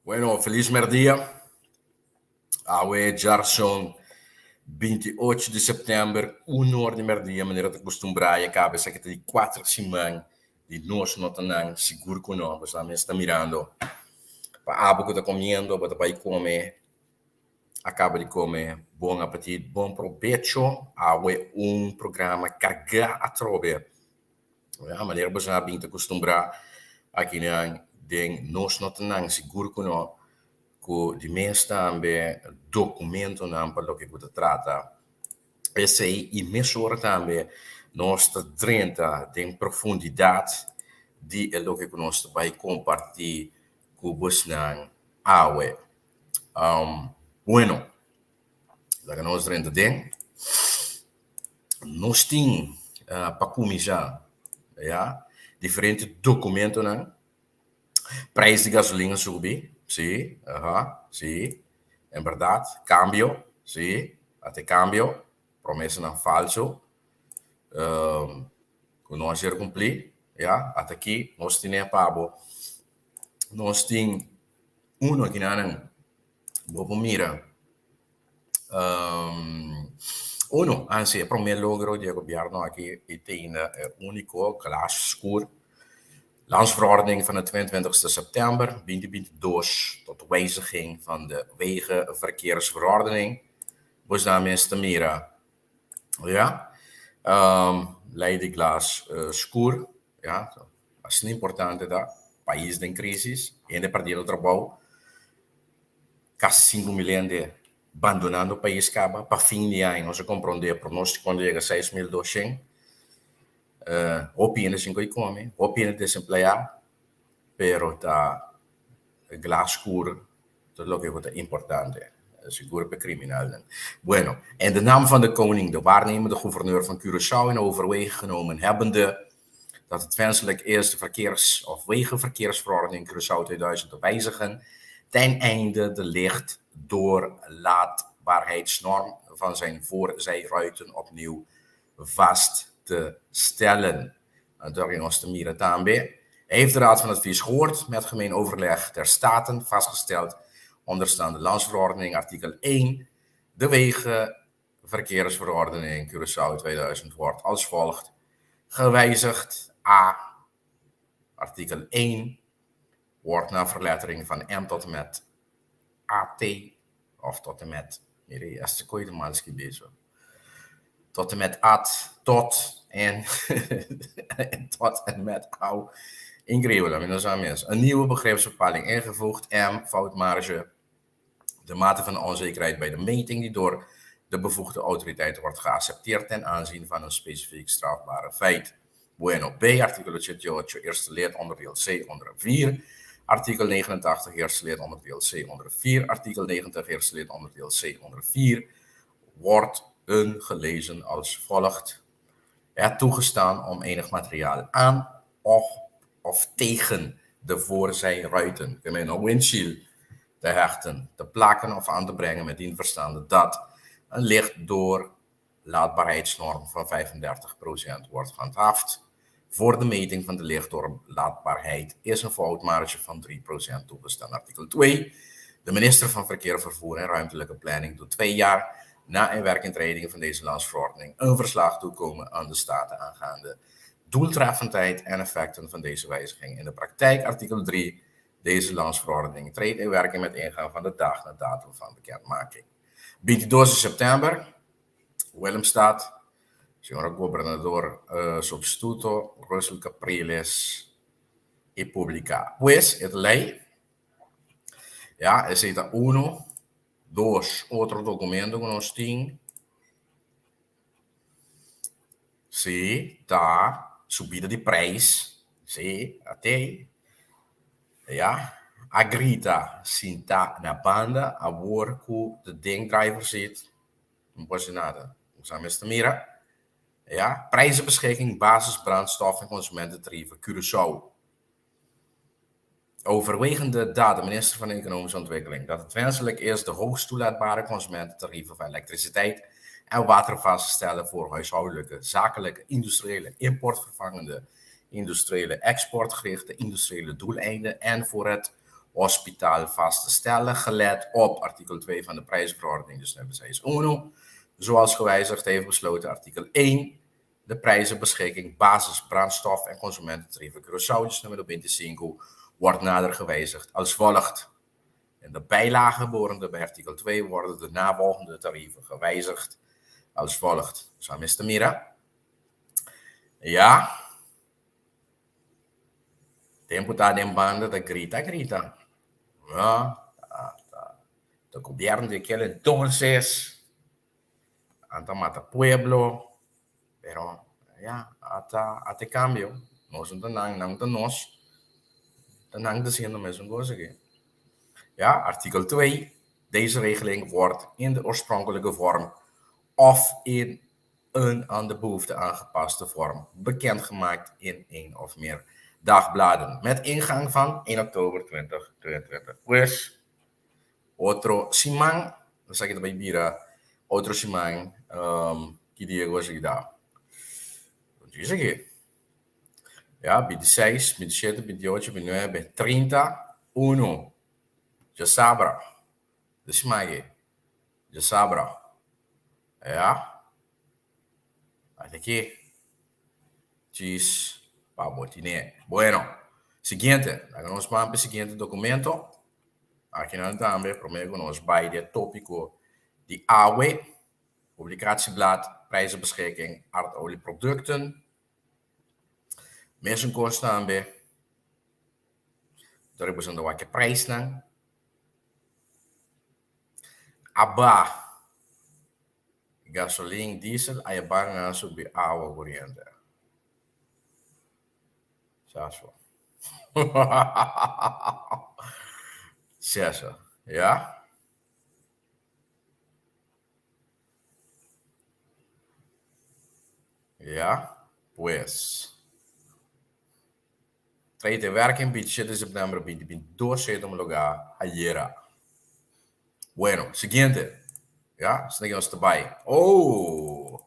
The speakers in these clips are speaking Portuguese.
Bueno, feliz merdia. Awe Jarson 28 de setembro, 1 de merdia, maneira de costumbrar, e cabeça que tem 4 semanas de nós não tanang, seguro que não, você também está mirando. Para abo que está comendo, para vai comer, acaba de comer, bom apetite, bom provecho. Awe programa carga a trobe. A maneira que você bem te costumbrar aqui nang, den nós não tanang, seguro que não. De meeste também documento não para o que você trata. Esse aí, e mesmo também, nós tenta em profundidade de o que nós vai compartilhar com você na awe. Bueno, lá que nós tenta den, nós tem para começar, já, diferente documento, né? Preço de gasolina subir, sim, sim, é verdade. Cambio, sim, até cambio, promessa não falso, que nós ir cumprir, já, até aqui, nós temos pago, nós temos aqui na vou mira, anzi, o primeiro logro do governo aqui, e tem único, classe escuro, Landsverordening van de 22 september 2022 tot wijziging van de Wegenverkeersverordening. Dus daarmee is de mira. Ja. Leidiglas scour. Ja. Dat is importante da. País em crise. E de Partido do Trabalho. Quase 5 milhões de abandonando o país. Para fim de ano, nós compreendemos pronóstico quando chega a 6.200. Opina sem que come, opina desempleado, pero está glascour, dat is ook importante, seguro per criminelen. Bueno, in de naam van de koning, de waarnemende gouverneur van Curaçao in overweging genomen hebbende dat het wenselijk is de verkeers- of wegenverkeersverordening Curaçao 2000 te wijzigen, ten einde de lichtdoorlaatbaarheidsnorm van zijn voorzijruiten opnieuw vast te stellen. Daarin was de Mira Tambe. Heeft de Raad van Advies gehoord met gemeen overleg der Staten vastgesteld onderstaande landsverordening artikel 1. De Wegenverkeersverordening Curaçao 2000 wordt als volgt gewijzigd. A. Artikel 1 wordt na verlettering van M tot en met AT of tot en met tot en met AT tot en tot en met au ingrepen. Een nieuwe begripsbepaling ingevoegd. M, foutmarge. De mate van onzekerheid bij de meting die door de bevoegde autoriteiten wordt geaccepteerd ten aanzien van een specifiek strafbare feit. Bueno, B, artikel 88, eerste lid, onderdeel C, onder 4. Artikel 89, eerste lid, onderdeel C, onder 4. Artikel 90, eerste lid, onderdeel C, onder 4. Wordt gelezen als volgt. Het toegestaan om enig materiaal aan of tegen de voorzijruiten, een windshield, te hechten, te plakken of aan te brengen met dien verstande dat een lichtdoorlaatbaarheidsnorm van 35% wordt gehandhaafd. Voor de meting van de lichtdoorlaatbaarheid is een foutmarge van 3% toegestaan. Artikel 2. De minister van Verkeer, Vervoer en Ruimtelijke Planning doet 2 jaar na inwerkingtreding van deze landsverordening een verslag toekomen aan de Staten aangaande doeltreffendheid en effecten van deze wijziging. In de praktijk, artikel 3, deze landsverordening treedt in werking met ingang van de dag na datum van bekendmaking. 22 september, Willemstad, señor gobernador substituto Russell Capriles y publica. Pues, het ley, ja, es cita 1, 2, otro documento que nos tiene. Sí, tá. Subida de preço. Sí, até. Ja. A grita, sim, tá na banda, a worku, de driver zit. Não pode nada. Samen te mira. Ja. Prijzenbeschikking, basis, brandstof en consumententarieven. Curaçao. Overwegende data, minister van Economische Ontwikkeling, dat het wenselijk is de hoogst toelaatbare consumententarieven van elektriciteit en water vast te stellen voor huishoudelijke, zakelijke, industriële, importvervangende, industriële, exportgerichte, industriële doeleinden en voor het hospitaal vast te stellen, gelet op artikel 2 van de prijsverordening, dus hebben zij is UNO, zoals gewijzigd heeft besloten artikel 1, de prijzenbeschikking, basis, brandstof en consumententarieven Curaçao, dus nummer 25, wordt nader gewijzigd als volgt. In de bijlage behorende bij artikel 2 worden de navolgende tarieven gewijzigd als volgt. Zo, Mr. Mira. Ja. Tempo está en banda de grita. Ja. De gobierno de aquel entonces, anta mata pueblo, pero ja, hasta cambio. Nos nang de nos, nang de zin de mensen Ja, artikel 2. Deze regeling wordt in de oorspronkelijke vorm of in een aan de behoefte aangepaste vorm bekendgemaakt in 1 of meer dagbladen met ingang van 1 oktober 2022. Pues, otro simang, dan zeg je erbij bira, otro simang, que dia was ik daar. Wat is het? Ja, 26, 27, 28, 29, 30, 1. Já sabra. Desmague. Já sabra. Ja. Hasta aquí. Chis. Pabotine. Bueno. Siguiente. Vamos para el siguiente documento. Aquí no también, promedio nos bij dit tópico die AWE. Publicatieblad. Prijzenbeschikking. Aardolieproducten. Mensen kosten aanbij. Daar hebben ze een wat prijs naar. Aba. Gasoline, diesel, aí barra subir água corriente. Sasso. Sasso, ja? Ja, pues. Trae de werking, 27 de septiembre, 2022, lugar, ayer. Bueno, siguiente. Ja, seguimos erbij. Oh,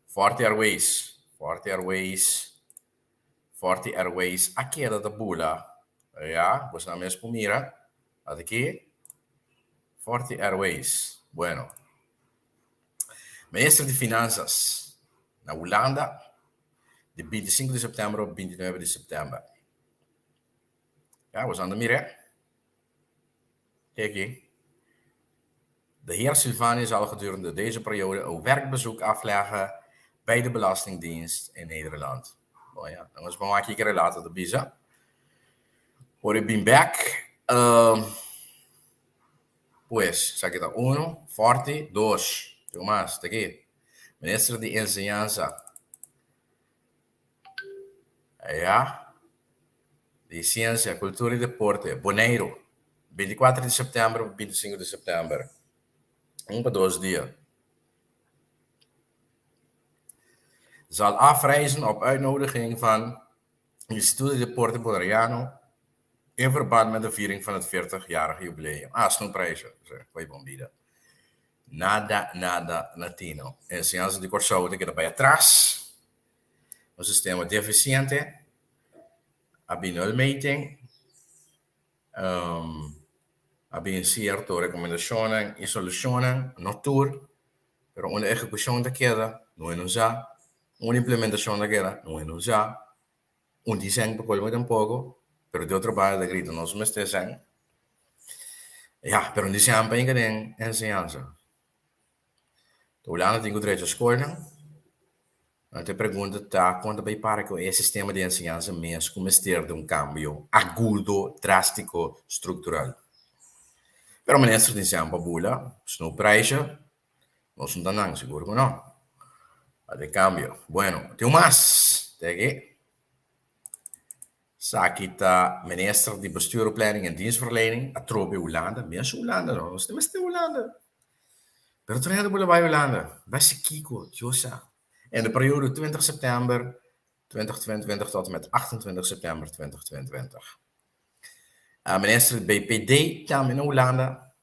Forte Airways. Aqui é da bula. Ja, você não me espumira. Aqui. Forte Airways. Bueno. Ministro de Finanças na Holanda, de 25 de setembro a 29 de setembro. Ja, we zijn er meer. Kijk. De heer Silvani zal gedurende deze periode een werkbezoek afleggen bij de Belastingdienst in Nederland. Oh ja, dan gaan we kijken later de visa. Voor ik ben back. Pues, zeg ik dat 1, Forte, 2. Tomás, aqui. Ministro de Enseñanza. Ja. De Ciência, Cultura e Deporte. Boneiro. 24 de setembro, 25 de setembro. 1 para 2 dias. Zal afreizen op uitnodiging van het Instituto de Deporte Bonaiano in verband met de viering van het 40-jarige jubileum. Snoepprijzen, zeg ik bieden. Nada latino. Enseñanza de Curaçao te queda para atrás. Um sistema deficiente. Había nulmeting. Había ciertas recomendaciones y soluciones, no tour, pero una ejecución de queda no es usada, una implementación de queda no es usada, un diseño por tampoco, pero de otra parte de grito no se me está. Ja, pero un diseño para en enseñanza. De Holanda tem direito à escola. Te pergunta tá quando vai para que o sistema de enseñanza mesmo começar de cambio agudo, drástico, estrutural. Pero ministro de Enseñanza bula, no prijzen, no son tan seguro que no. De cambio. Bueno, tem mais. Tegen. Sakita, minister de Bestuur, Opleiding en Dienstverlening, atrobe Holanda, mensen Holanda, no, nós temos de Holanda. Pero toen hadden we bij Holanda, beste Kiko, Josa. In de periode 20 september 2022 tot en met 28 september 2022. Minister BPD kwam in Hollanda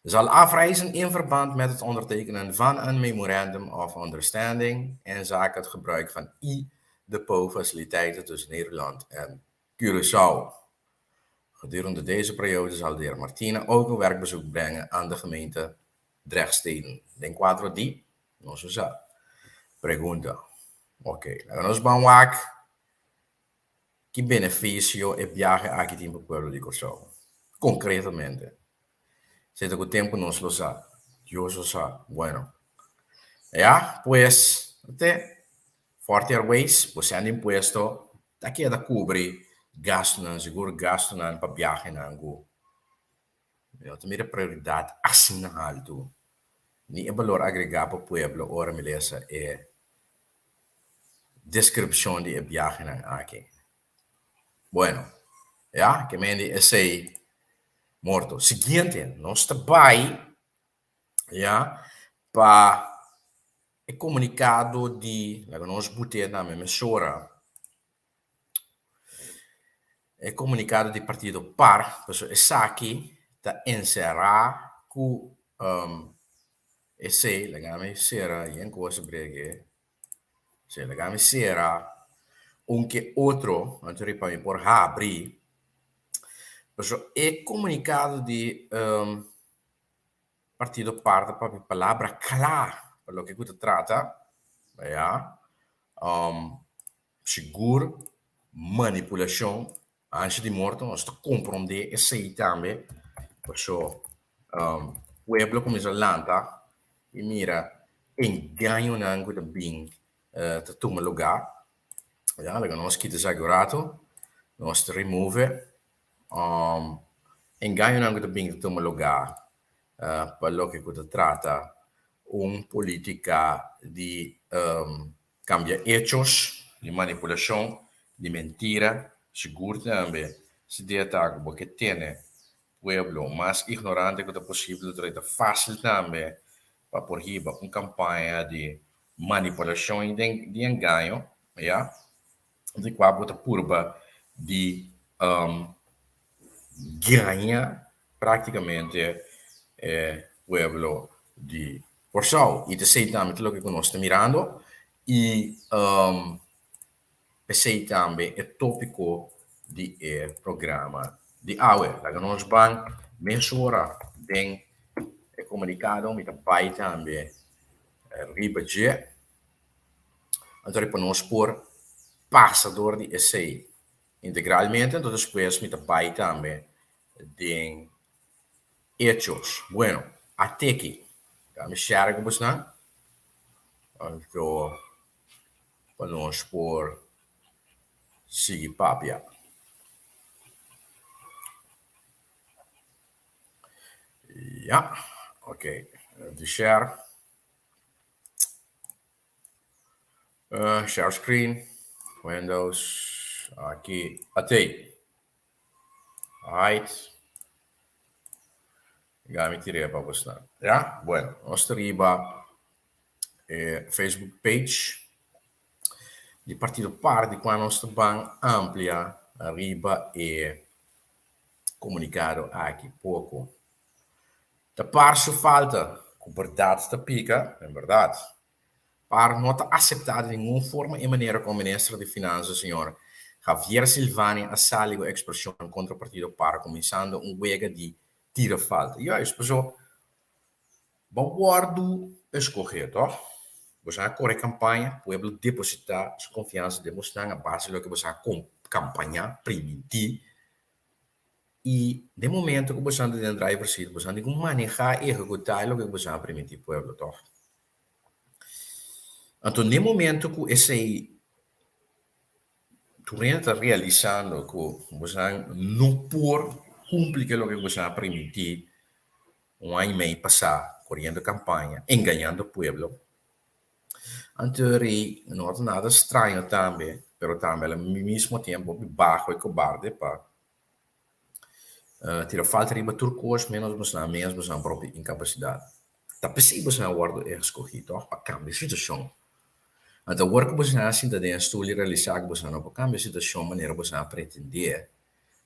zal afreizen in verband met het ondertekenen van een Memorandum of Understanding in zaken het gebruik van de faciliteiten tussen Nederland en Curaçao. Gedurende deze periode zal de heer Martina ook een werkbezoek brengen aan de gemeente Drechtsteden. Den quadro di, non so sa. Pregunta. Ok, nos vamos a que benefício é viaje aqui em Pueblo de Corsão? Concretamente. Se tem tempo nos lo sa. Yo so sa. Bueno. Ya, pues, até Forte Airways, pues hanno imposto da che da cobrir gasto não, seguro gasto não para viagem não go. Eu também a prioridade assim na alto. Ni valor agregado para o pueblo, ora me lesa é descrição de viagem não aqui. Bueno, ja, que me sei morto. Seguinte, nós trabalhamos, ja, para o comunicado de, lá nós botamos na emissora, o comunicado de partido PAR, pessoal, essa aqui está encerrar com esse, legame sera, e em coisa breve, se legame sera, que outro, antes para mim por abrir, pessoal, é comunicado de partido PAR, para a palavra clara, para o que se trata, ja, seguro, manipulação, antes de morte, nós compreender esse aí também, pessoal, pueblo como Islândia, e mira, enganho não que bem, te toma lugar, ja, nós que desagurato, nós remove, enganho não que bem te toma lugar, para o que se trata, política de cambia hechos, de manipulação, de mentira, seguro também, se de ataque, porque tem pueblo mais ignorante que possível, é fácil também para por riba uma campanha de manipulação e de engano, ja? De qual bota purba de ganha praticamente pueblo de Porçal. E sei também aquilo que nós estamos mirando e sei também o tópico de programa de AUE, lá que nós vamos mensurar bem o comunicado, mas também também ribeje, então para nós por passador de essay integralmente, então depois me também também de hechos. Bueno, até aqui, me share com você, então para nós por seguir papia. Ja, oké. De share. Share screen. Windows. Aqui. Até. Right. Gamit tirei para você. Ja, bueno. Nós arriba Facebook page. De partido par de quando nós estamos amplia arriba e comunicado aqui pouco. Da parso falta, com verdade está pica, é verdade. Para não está aceitada de nenhuma forma e maneira como o ministro de Finanças, senhor Javier Silvani, a sáligo expressão contra o partido PAR, começando huelga de tira falta. E aí, pessoal, guardo escolher, tá? Você vai correr campanha, o pueblo depositar sua confiança, demonstrar a base do que você vai campanhar, permitir. E, de momento, que você anda dentro do Brasil, você anda manejar e executar o que você vai permitir ao pueblo, tá? Então, no momento que esse tu está realizando que você não pode cumprir o que você vai permitir ano e meio passar, correndo campanha, enganando o pueblo. Então, não é nada estranho também, mas também, ao mesmo tempo, baixo e cobarde para tirar falta de turcos, menos você mesmo a própria incapacidade. Tá possível você agora escolhido para cambiar a situação. Então, agora que você assim da dentro, estou realizar que você não pode cambiar a situação, maneira você pretender.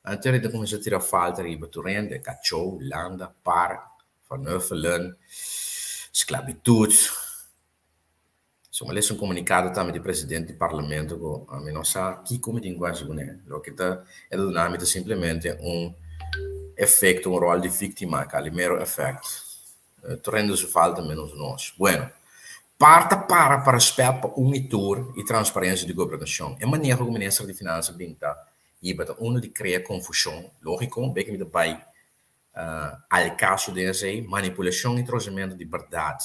Então, ele começa a tirar falta de baturende, cachorro, landa, par, verneuvelen, esclavitud. Se uma um comunicado também do presidente do parlamento, a mim não sabe que como tem quase, né? O que está é do nome simplesmente efecto, un rol di vittima, che ha il mero effetto. Torrendo su falta meno nós. Bueno, parta para spep un tour e transparência de governação. É maneira como o ministro de Finanças binta e bata uno de criar confusão, lógico, bem que me bai al caso desse manipulação e trouximento de verdade.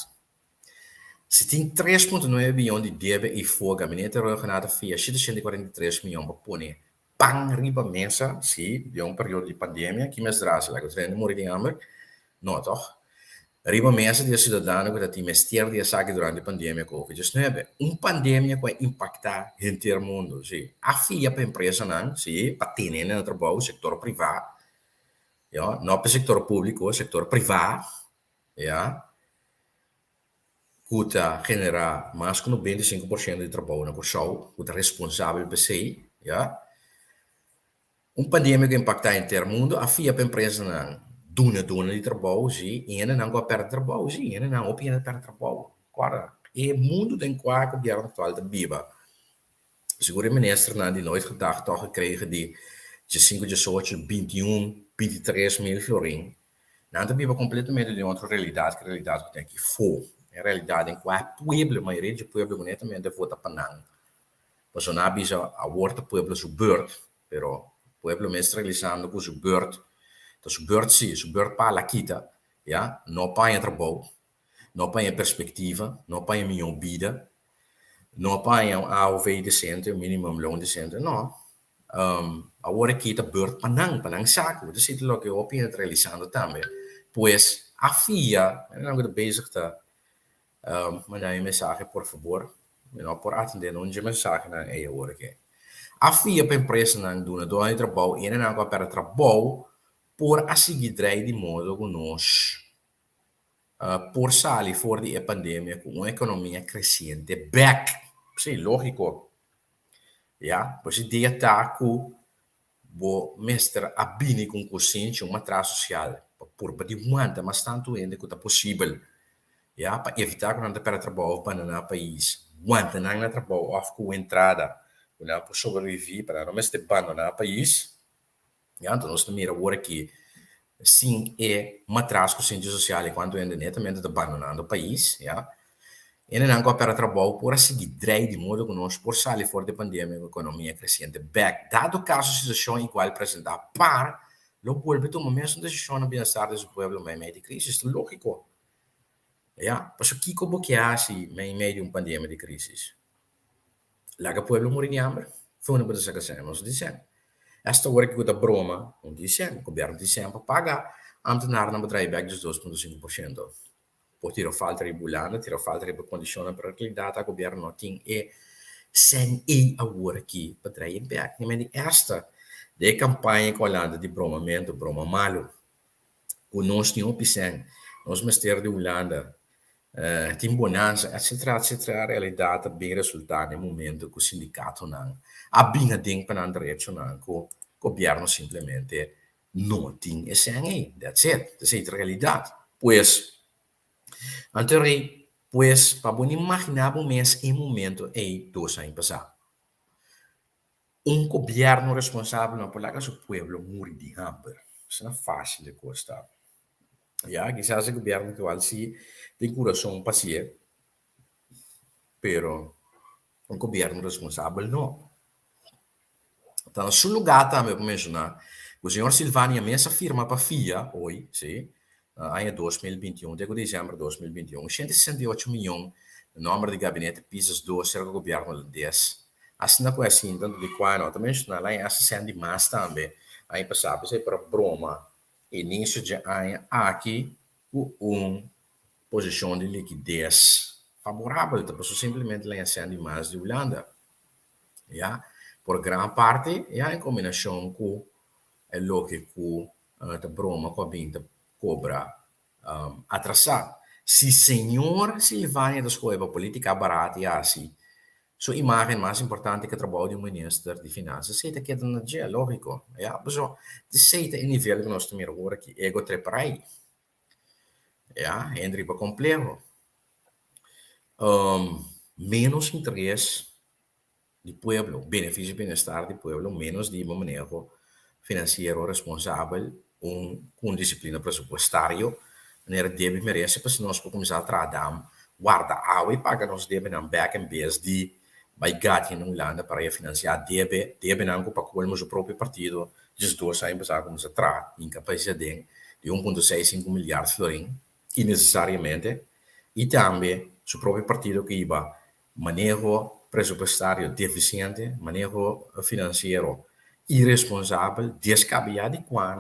Se tem 3,9 bilhões de débito e for gabinete regional via 743 milhões para pôr pang riba mesa, sim, de um período de pandemia, que me traz, lá que eu morri de hambre, não, toch? Riba mesa de cidadão que tem mestre de saque durante a pandemia Covid-19. Pandemia que vai impactar o inteiro mundo, sim. A FIA para a empresa, não, sim, para ter no trabalho, setor privado, ja, não para o setor público, setor privado, ja, que genera mais que 95% de trabalho na pessoa, que é responsável por si, ja. Pandemia que impacta o inteiro mundo, a FIA para a empresa, não, dona de trabalho, sim, e ainda não perde trabalho, sim, ainda não perde trabalho. Agora, e o mundo tem qual que o governo atual está viva. Seguro o ministro não de nooit gedacht toch gekregen de 5, 18, 21, 23 mil florim. Não está viva completamente de outra realidade, que a realidade que tem que for. A realidade em qual pueblo, a maioria do pueblo, honestamente, vota para não. Mas não avisa a outra pueblo su beurt, pero pueblo mestre realizando com su beurt. Então, su beurt sim, su beurt para la quita, ja, não para trabalho, não para perspectiva, não para minha vida, não para AOV decente, minimum loon decente, não. Agora kita beurt panang saco, dus zit lo que opina realizando também. Pues a FIA, não é bezig tá, mandar uma mensagem por favor, não por atender uma mensagem na aí agora que. A FIA para empresa não dona do trabalho e não para trabalho por a seguir de modo que nós por sair fora da pandemia com uma economia crescente back, sim, lógico. Ja, pues a ideia está que o mestre abine com consciência uma traça social, por de muita, mas tanto ainda que é possível, ja, para evitar que não te perca trabalho para no país, muita não na trabalho, ou com entrada, não para sobreviver, para não mestre abandonar o país, ja, então nós também agora aqui, sim, é uma traça consciência social, enquanto ainda netamente abandonando o país, ja, e não há para trabalho por seguir de modo que nós por sair fora da pandemia, a economia crescente back, dado caso a situação igual apresentar para lo vuelve tomar mesmo decisão no bem-estar do povo em meio de crise, isso é lógico. Ja, mas o que como que hace em meio de uma pandemia de crise? Lá que o povo morre de hambre, foi uma coisa que nós dizemos. Esta hora que o da broma, não dizemos, o governo dizemos para pagar, ambtenaar na bedrijf back dos 2,5%. Por tirar falta de bulana, tirar falta de condições para que data o governo não tem e sem agora aqui para trazer back. Nem esta de campanha com a de bromamento, broma malo, o nós tínhamos opção, nós ministério de Holanda, tem bonança, etc. A realidade bem resultado no momento que o sindicato não, a bem a para não direito não, que o governo simplesmente não tem esse aí, that's it, essa é a realidade. Pois anterior, pues, para imaginar um mês em momento e 2 anos passar. Governo responsável não por lá que o povo morre de hambre. Isso não é fácil de costar. Já, quizás o governo atual sim tem coração paciente, pero governo responsável não. Então, no seu lugar também, para mencionar, o senhor Silvani mesmo afirma para a FIA, hoje, sim, em 2021, de dezembro de 2021, 168 milhões no número de gabinete pisos do servo governo holandês. Assim não é assim, tanto de quando, também lá em essa de mais também, aí passava para broma, início de ano, aqui, posição de liquidez favorável, então, simplesmente lá em de mais de Holanda. Ja? Por grande parte, ja, em combinação com o que a broma com a vinda cobra atrasado. Se senhor Silvânia da escola política barata e assim, sua imagem mais importante que o trabalho de um ministro de finanças, seita que é na dia, lógico. Ja, mas de seita em nível que nós temos agora que ego treparai. Ja, é riba complexo. Menos interesse do povo, benefício e bem-estar do povo, menos de manejo financeiro responsável com disciplina pressupostária, maneira deve merece, para se nós começar a tratar, guarda, e paga nos deve não back em vez de vai gato em Holanda para financiar deve não para colmos o próprio partido, os dois saem para começar a tratar, incapacidade de 1,65 milhões de florins, innecessariamente, e também o próprio partido que iba manejo pressupostário deficiente, manejo financeiro irresponsável, descabellado e quando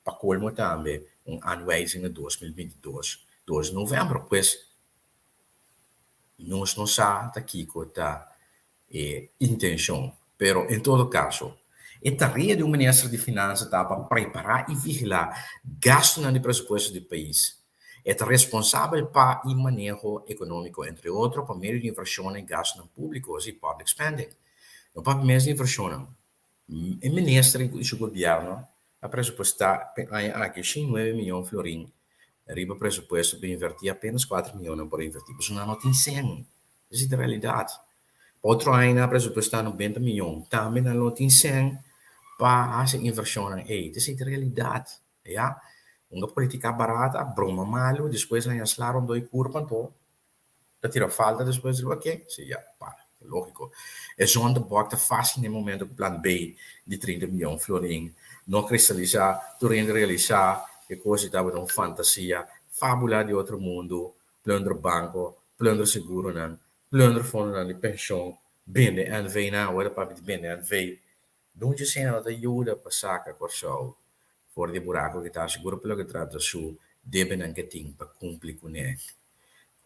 para colmo também aanwijzing in 2022, 2 de novembro, pois nós não sabemos aqui a intenção, pero em todo caso, a tarefa do ministro de Finanças está para preparar e vigilar gasto no presupuesto do país. É responsável para o manejo econômico, entre outros, para meio de inversão em gastos públicos e public spending. No para meio de inversão, o ministro e o governo a pressupostar aqui 9 milhões de florins, arriba presupuesto para invertir apenas 4 milhões por invertir, mas não tem 100. Isso é a realidade. Outro ano, a pressupostar 90 milhões, também não tem 100 para fazer inversão. Isso é a realidade. Ja? Uma política barata, broma malo, depois aí aslaram dois curvas, então, tira falta, depois digo, ok, sim, já, para. Lógico. É só onde bota fácil no momento que o plano B de 30 milhões de florins não cristalizar, durante realizar, que coisa estava uma fantasia, fábula de outro mundo, plano banco, plano seguro, plano fundo de pensão, bem de NV, agora para bem de NV. Não se sente nada ajuda para sacar corso, fora de buraco que está seguro pelo que trata su, deve não que tem para cumprir com ele.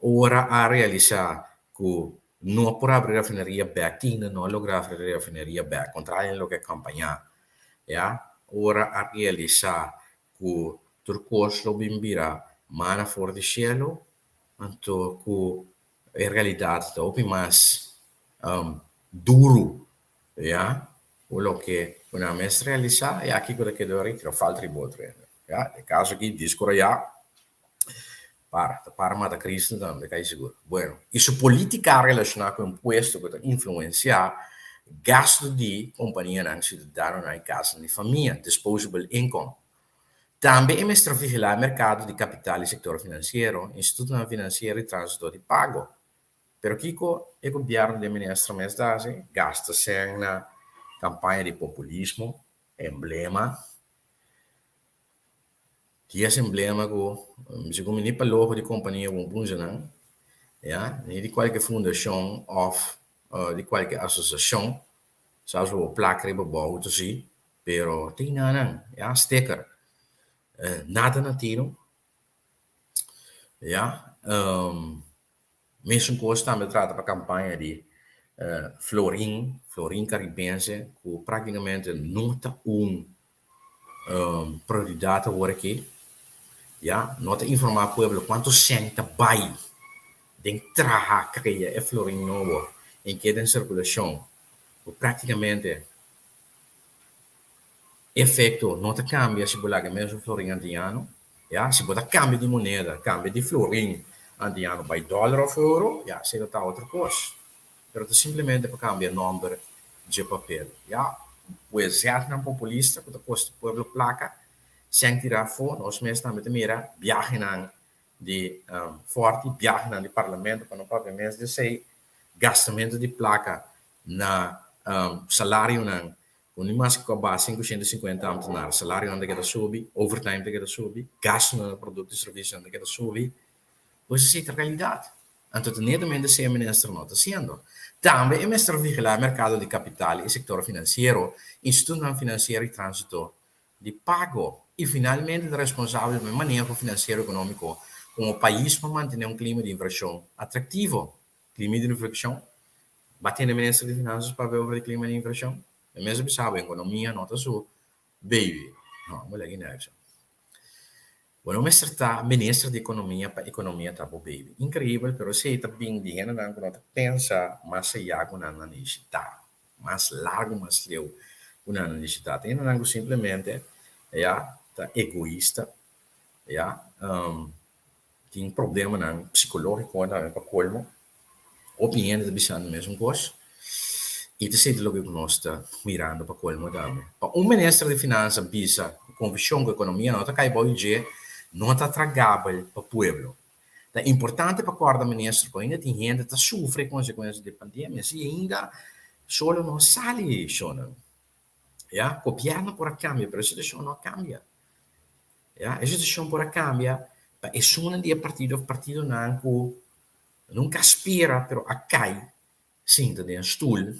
Ora a realizar que não por abrir a refineria back, ainda não logra abrir a refineria back, contrário do que acompanhar. Ja? Ora a realizar que turcos lo bimbira mana fora de cielo, então que a realidade está mais duro, ja? O que una mestra realizar é aqui que deve retirar falta de botre. Ja? No caso aqui, discorre já, para matar Cristo também, cai seguro. Bueno, isso política relacionada com imposto que influenciar gasto de companhia não cidadão na casa de família, disposable income. Também é mestre vigilar o mercado de capital e setor financeiro, instituto financeiro e trânsito de pago. Pero Kiko, o governo de ministro mestre gasta sem na campanha de populismo, emblema, que esse emblema que se como nem para logo de companhia com funcionam, ja, nem de qualquer fundação ou de qualquer associação, sabe o placa riba bom to si, pero tem nada, ja, sticker, nada natino, ja, mesmo coisa também trata para campanha de florim caribense, que praticamente não está prioridade agora aqui. Ja, nota informar ao povo quanto senta vai de trabalhar criar é florim novo em que tem circulação, praticamente efeito nota cambia se bolar mesmo florim andiano, ja, se botar cambio de moneda, cambio de florim andiano by dólar ou euro, ja, se está outra coisa, pero simplesmente para cambiar número de papel, ja, o exército não populista que custa o povo placa sem tirar fora, nós mesmos também mira viagem de forte, viagem de parlamento para não pagar mais de sei gastamento de placa na salário não, quando mais que a 550 anos na salário anda que subir, overtime que subir, gasto no produto e serviço anda que subir, pois é a realidade. Então, netamente se a ministra não está sendo. Também é mestre vigilar o mercado de capital e sector financeiro, instituto financeiro e trânsito de pago. E, finalmente, responsável pelo manejo financeiro e econômico como o país para manter um clima de inversão atrativo. Clima de reflexão. Batendo o ministro de Finanças para ver o clima de inversão. É mesmo sabe, a economia não está só. Baby. Não, mulher que não é. Bueno, me está ministro de economia para economia tá bom, baby. Incrível, pero se está bem dinheiro não quando pensa mais allá com a necessidade, mais largo, mais leu com a necessidade. Tem não simplesmente já tá egoísta, já tem problema não psicológico não para colmo, opinião de pensando mesmo coisa. E te sente logo que nós está mirando para colmo também. Para ministro de finanças bisa convicção que a economia não está caindo não está tragável para o povo. É importante para o ministro que ainda tem gente que sofre consequências da pandemia, se ainda só não sai, o governo por cambia, mas a situação não cambia. A situação por cambia, é só um dia partido nunca aspira, pero cai, senta dentro do stool,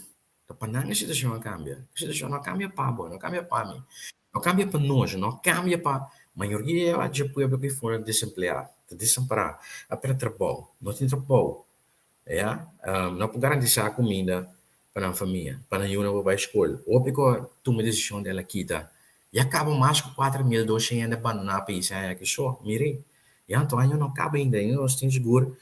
para não a situação não cambia. A situação não cambia para bom, não cambia para mim. Não cambia para nós, não cambia para a maioria do povo que foram desempregados, desemparado, para trabalho, não tem trabalho, não pode garantir a comida para a família, para a não vai à escola, ou porque toma decisão dela quita, e acaba mais que 4.200 de abandonar o país, que só, mire, então ainda não acaba ainda, nós temos seguro,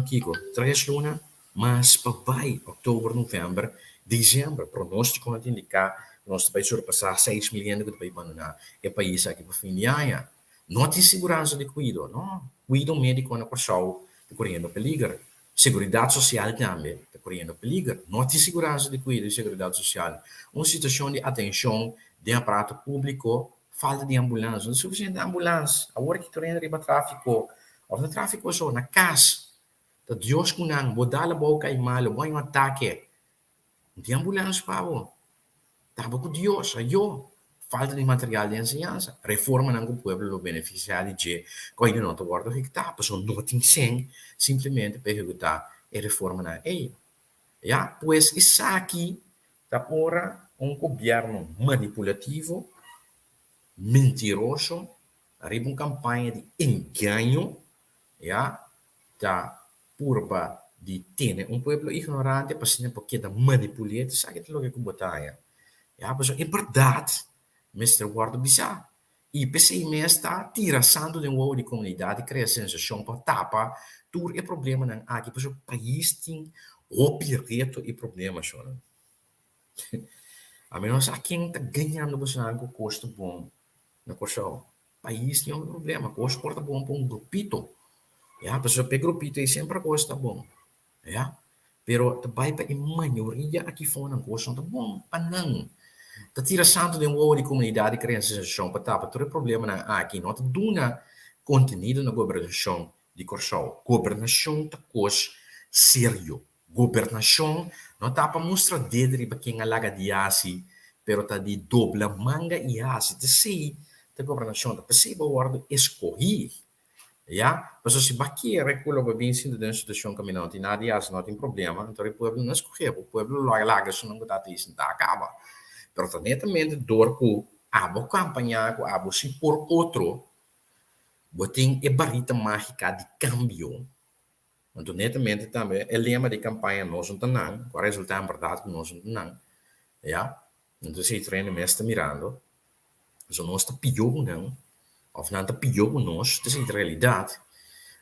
Kiko, 3 lunas, mas para vai, outubro, novembro, dezembro, pronóstico não indicar nós vai surpassar 6 milhões de vai abandonar o país aqui para fim de ano. Não tem segurança de cuido, não. Cuido médico na pessoa está correndo peligro. Seguridade social também está correndo peligro. Não tem segurança de cuido e seguridade social. Uma situação de atenção de aparato público, falta de ambulância, não é suficiente ambulância. Agora que está indo para tráfico, o tráfico só na casa. Tá Deus kunang, bodala boca e malo, boy um ataque. Não tem ambulância para o. Tava com Deus, eu. Falta de material de ensinança. Reforma não o povo beneficiário de que ainda não está guardado que está, pessoa não tem sem, simplesmente para executar a reforma na EI. Pois isso aqui está ora governo manipulativo, mentiroso, arriba uma campanha de engano, está purba de ter povo ignorante, para porque da manipulado, sabe que é o que botar. Mas é verdade, Mr. Guardo Bissá. E PCI está tirando de novo de comunidade, cria sensação para tapar todo o problema não aqui, porque o país tem reto e problema, senhor. A menos a quem está ganhando você algo custo bom na corção. O país tem um problema, custo porta bom para um grupito. A pessoa pega grupito e sempre custa bom. Pero vai para a maioria aqui fora não custa bom, para não. Tá tirando de novo de comunidade cria sensação para tapar todo o problema não aqui, não está dando conteúdo na governação de corção. Governação tá coisa sério. Governação não está para mostrar dedo para quem alaga de asi, pero tá de dobla manga e asi. Te sei, a governação tá para ser boa escolher. Mas se baqui é aquilo que vem sendo dentro da situação que não tem nada de asi, não tem problema, então o povo não escolhe, o povo larga se não está isso, tá acaba. Pero netamente dor que abo campanha, que abo se por outro, botem a barrita mágica de cambio. Então, netamente também, o lema de campanha nós não temos, o resultado é verdade que nós não temos. Então, se treina mesmo está mirando, então nós está pior não, ou não está pior que nós, isso é realidade.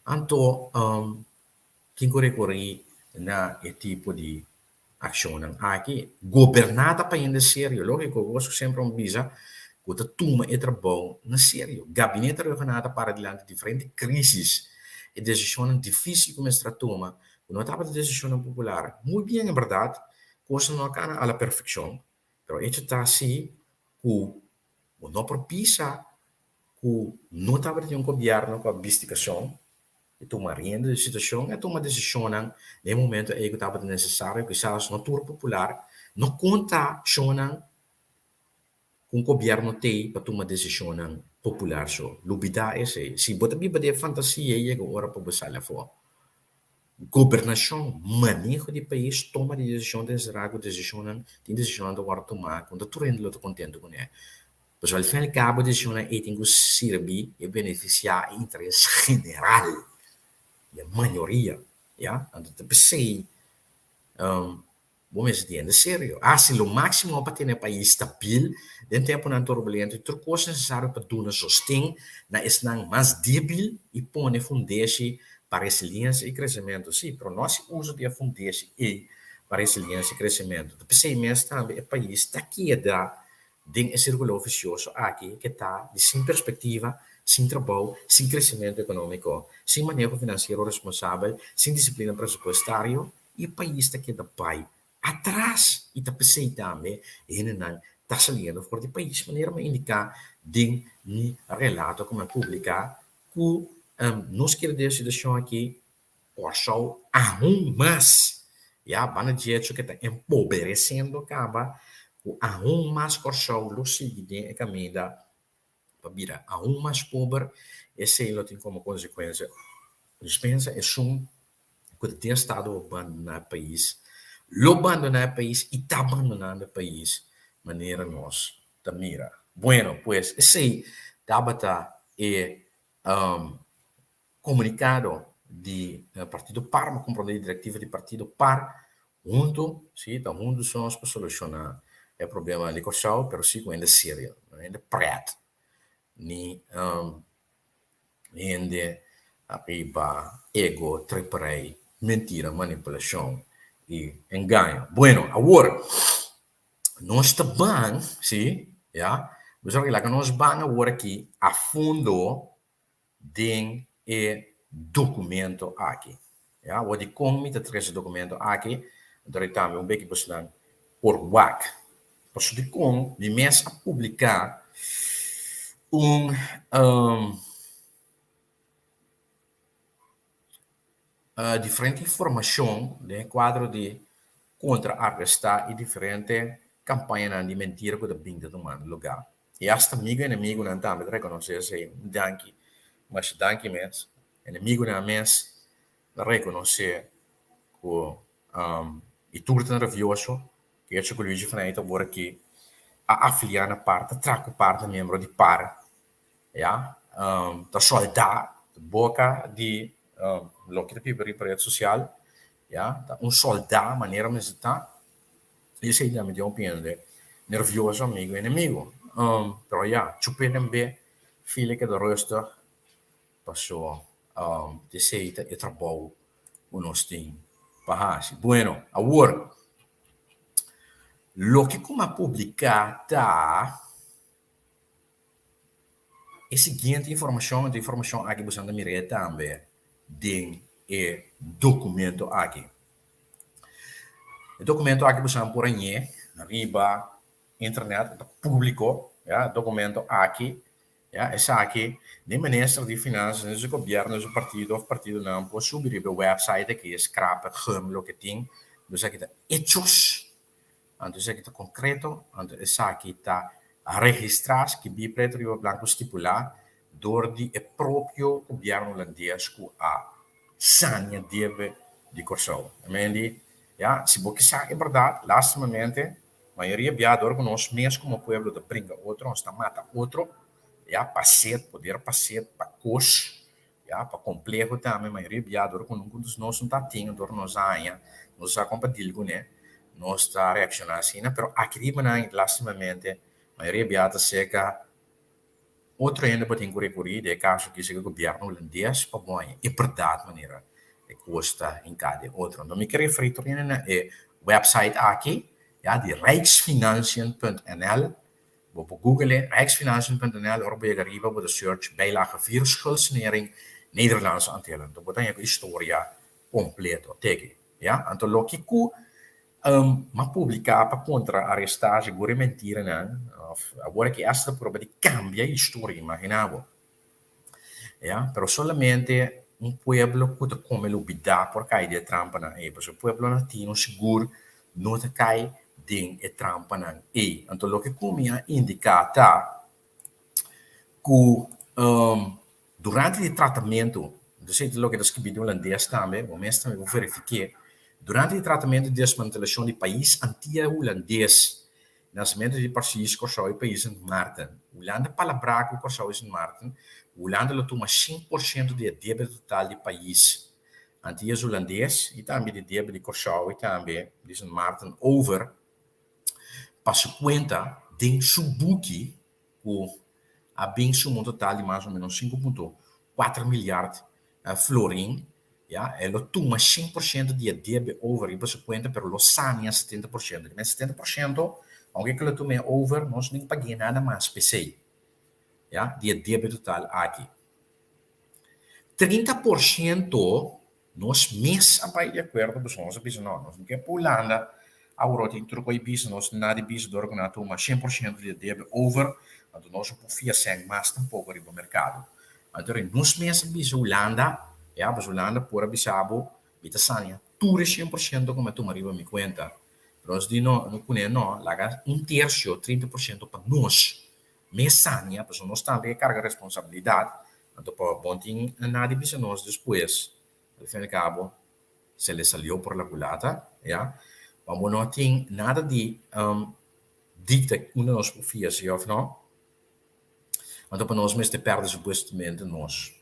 Então, quem corre na tipo de ação aqui, governada para ainda sério, lógico, eu sempre visa que tu toma e trabalho na sério. Gabinete regional para diante de diferentes crises e decisões difíceis que se toma, não estava de decisão popular. Muito bem, é verdade, coisa não cana à perfeição, mas isso está assim, que não propícia, que não estava de governo com a investigação, e tomar rienda de situação, e tomar decisão no momento em que estava necessário, que seja na tour popular, não conta com o governo tem para tomar decisão popular só. Lubida é esse. Se você tiver fantasia, é que hora para você lá fora. Governação, manejo de país, toma de decisão, tem decisão de hora tomar, quando tu rende, eu contente com ele. Mas ao fim e ao cabo, a decisão é tem que servir e beneficiar o interesse geral. E a maioria, então, eu pensei, vamos dizer, sério, se o máximo para ter um país estável, em tempo não turbulento, tudo coisa necessário para dar sustento, na esnang mais débil e pôr fundação para resiliência e crescimento. Sim, para nós uso de fundação e para resiliência e crescimento. Eu pensei mesmo também, o país está aqui dentro do círculo vicioso aqui, que está sem perspectiva, sem trabalho, sem crescimento econômico, sem manejo financeiro responsável, sem disciplina presupuestária, e o país está aqui da pai atrás. E está pensando também, ele não está saliendo fora do país, maneira me indicar de mi relato como publicar que nós queremos a situação aqui Warsaw aún mais, ya van a decir que está empobrecendo acaba, o aún mais Warsaw lo sigue em caminho para virar aún mais pobre, esse lo tem como consequência. Dispensa é que tem estado abandonando o país, lo abandonar o país e está abandonando o país, maneira nós da mira. Bueno, pues esse tabata é comunicado di Partido PAR, ma comprende direttiva di Partido PAR, junto, sì, da junto sono per solucionare il problema di Kosovo, però sì, quindi è serio, quindi è pret, niente arriba ego, treparei, mentira, manipulação e engano. Bueno, agora, nós também, sim, já, bisogna che nós vamos agora aqui a fundo den e documento aqui. Ja, wat ik kom met het documento aqui, dat ik daarmee een beetje beslaan por WAC. Pas de kom, die mensen publicar diferente informação de quadro de contra-arrestar e diferente campanha de mentira que bem de tomar lugar. E hasta amigo e inimigo não também reconhecer esse danke, mas danke mes, inimigo na mes reconhecer que e tudo tão nervioso que é que o Luigi Fanaita agora que a afiliar na parte, traco parte membro de par, ja, da soldado, boca de lo que te pide rede social, ja, soldado, maneira como está, e sei da minha opinião, nervioso amigo e inimigo. Però ja, chupem bem, filha que da rosta, passou, de seita e trabalho, o nosso tem, pahasi. Bueno, agora, lo que como publicata é a seguinte informação aqui você anda mirando também de documento aqui. O documento aqui você por aí, arriba internet, público, ja, documento aqui, ja, esse aqui, de ministro de Finanças, do governo, do partido não, pode subir o website aqui, scrap, lo que tem, dus aqui está hechos, dus aqui está concreto, dus aqui está registrados, que bi preto e branco estipular, door die het proprio governo holandês que a sania deve de Kosovo. Quindi, ja, se você sabe a verdade, lastimamente, a maioria viador que nós mesmo como povo de brinca outro, nós está mata outro, ja, poder passear, para cos, ja, para complexo também, a maioria viador que nunca dos nós não está tendo, dor nós ainda, nós está compartilhando, né, nós está reaccionando assim, né, pero aqui, lastimamente, a maioria viador seca outro ainda para ter recurrir de caso que seja o governo holandês para bom e verdade maneira que custa em cada outro. Não me quero referir a website aqui, ja, de rijksfinanciën.nl. Op Google rijksfinanciën.nl, of bij arriba op de search bijlage 4 schuldsanering Nederlandse Antillen. Dan wordt dan je historia completo tegen. Ja, anto logico ma publicava contra arrestare gore mentire agora que esta prova de cambia a história imaginavo ja pero solamente un pueblo que come l'ubidà por cai de trampa na pues o pueblo latino seguro non te cai din e trampa na anto lo che come indicata que durante il trattamento do sei lo che da scritto holandês também o mestre eu verifiquei durante o tratamento de desmantelação de país anti-holandês, nascimento de países Kosovo e país em Martin. Holanda palabraco Kosovo em Martin, Holanda toma 5% de débito total do país anti-holandês e também de débito de Kosovo e também de Sint Maarten over para sua conta de subuki o a bem sumo total de mais ou menos 5,4 milhões florin. Ja, lo toma 100% de débito over e você conta pero lo sania 70%. Mas 70%, aunque que lo tome over, nós nem paguei nada mais PC. Ja, de débito total aqui. 30% nós mês a de acordo com nós não quer Holanda agora tem tudo com isso, nós nada disso, dor que nós toma 100% de débito over, então nós não fia sem mais tampouco no mercado. Então, nós mesmos bisa Holanda, mas Holanda por abisabo, bita sanya, tudo 100% como tu marido me conta. Nós de não conhe não, laga terço, 30% para nós. Mesania, pues nós também carga responsabilidade. Então, para bom tem nada bisa nós depois. Al fim e al cabo, se le salió por la culata, ja. Vamos não tem nada de dicta uma das profias, ja of não? Então, para nós mesmo perde supostamente nós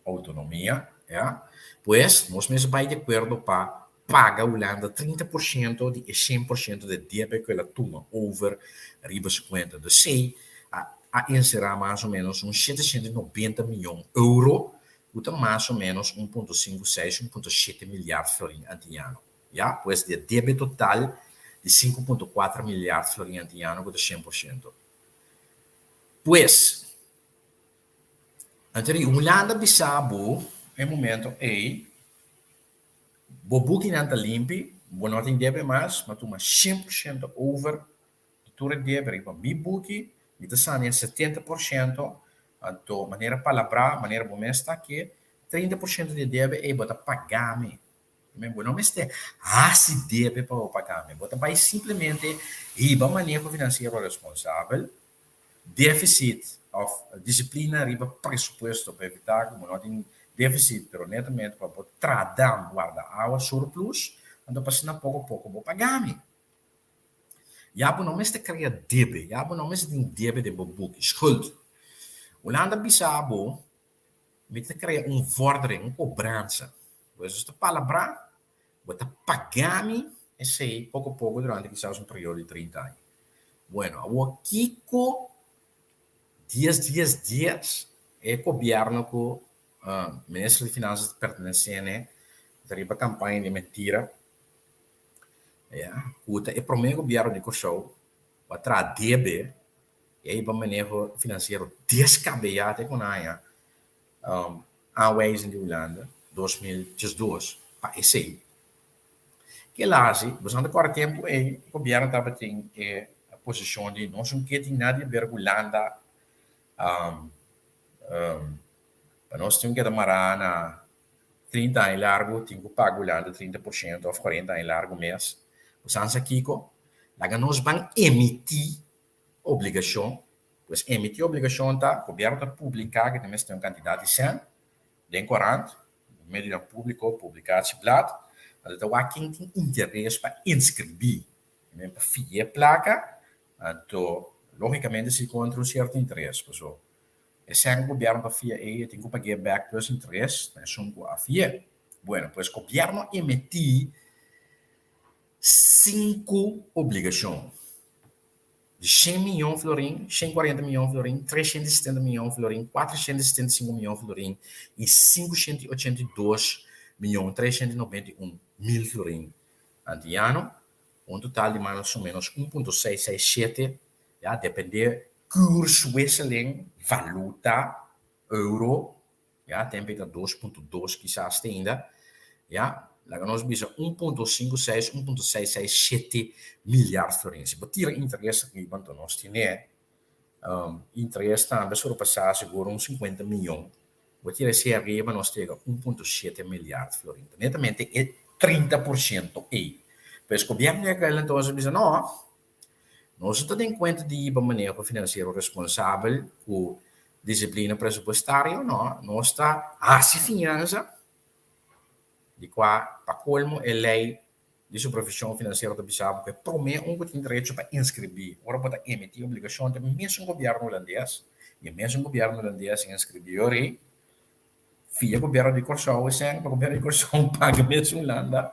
autonomia, ja. Pois, nós mesmo vai de acordo para paga Holanda 30% de 100% de débito que ela toma over riba 50. Dus sei a encerrar mais ou menos uns 790 milhões de euros, ou mais ou menos 1,56, 1,7 milhões de florins anti-ano. Ja? Pois de débito total de 5,4 milhões de florins anti-ano com 100%. Pois, anterior, Holanda Bissau, em momento, bobuki nanta limpi, não tem débito mais, mas tu 100% over, tu débito, para mi buki, me tá saindo 70%, então, maneira palavra, maneira bomesta que 30% de débito é bota pagar-me. Não me este, se deve para pagar-me, bota vai simplesmente riba manejo financeiro responsável, déficit of disciplina, riba pressuposto para evitar, como não tem déficit, pero netamente para tradar guarda água surplus, então passando pouco a pouco vou pagar-me. Já não me cria débito, já não me tem débito de book, schuld. Holanda Bissau, me cria vordering, cobrança. Pois esta palavra, vou pagar-me, esse pouco a pouco durante quizás período de 30 anos. Bueno, o Kiko, dias, é governo com ministro de Finanças pertencente, teria a campanha de mentira, e para o meu governo de Kosovo, para DB, e aí para o manejo financeiro descabellado com a aanwijzing de Holanda, 2022, para esse aí. Que lá, bastante agora tempo, o governo estava tendo a posição de não são que tem nada a ver com Holanda, para nós temos que demorar na 30 anos largo, tem que pagar Holanda 30% ou 40 anos largo mês. O Sansa Kiko, lá nós vamos emitir obrigação, pois emitir obrigação tá, o governo está publicar que também tem uma quantidade de 100, de 40, média público, publicar esse blad, mas então quem tem interesse para inscrever, para fazer a placa, então, logicamente, se encontra um certo interesse, pessoal. Esse é o governo para fazer, tem que pagar back dos interesses, né, são a fazer. Bueno, pois o governo emitir 5 obrigações. De 100 milhões de florins, 140 milhões de florins, 370 milhões de florins, 475 milhões de florins e 582 milhões 391 mil florins anti-ano, um total de mais ou menos 1,667, já depender curso wisseling, valuta, euro, já tem para 2,2 quizás ainda, já. Lá nós vimos 1,56, 1,667 milhões de florins. Se tira interesse aqui, então nós temos interesse também sobre passar seguro uns 50 milhões. Se tira esse arriba, nós temos 1,7 milhões de florins. Netamente é 30% aí. Pois o governo de aquela então diz, não, nós estamos em conta de manejo financeiro responsável com disciplina pressupostária, não, nós está se finança de qua, para colmo, a lei de supervisão financeira do Bissau, que promete que tem direito para inscrever. Agora, para emitir obrigação, do mesmo governo holandês, e o mesmo governo holandês inscreveu aí, o governo de Kosovo, o governo de Kosovo paga mesmo Holanda,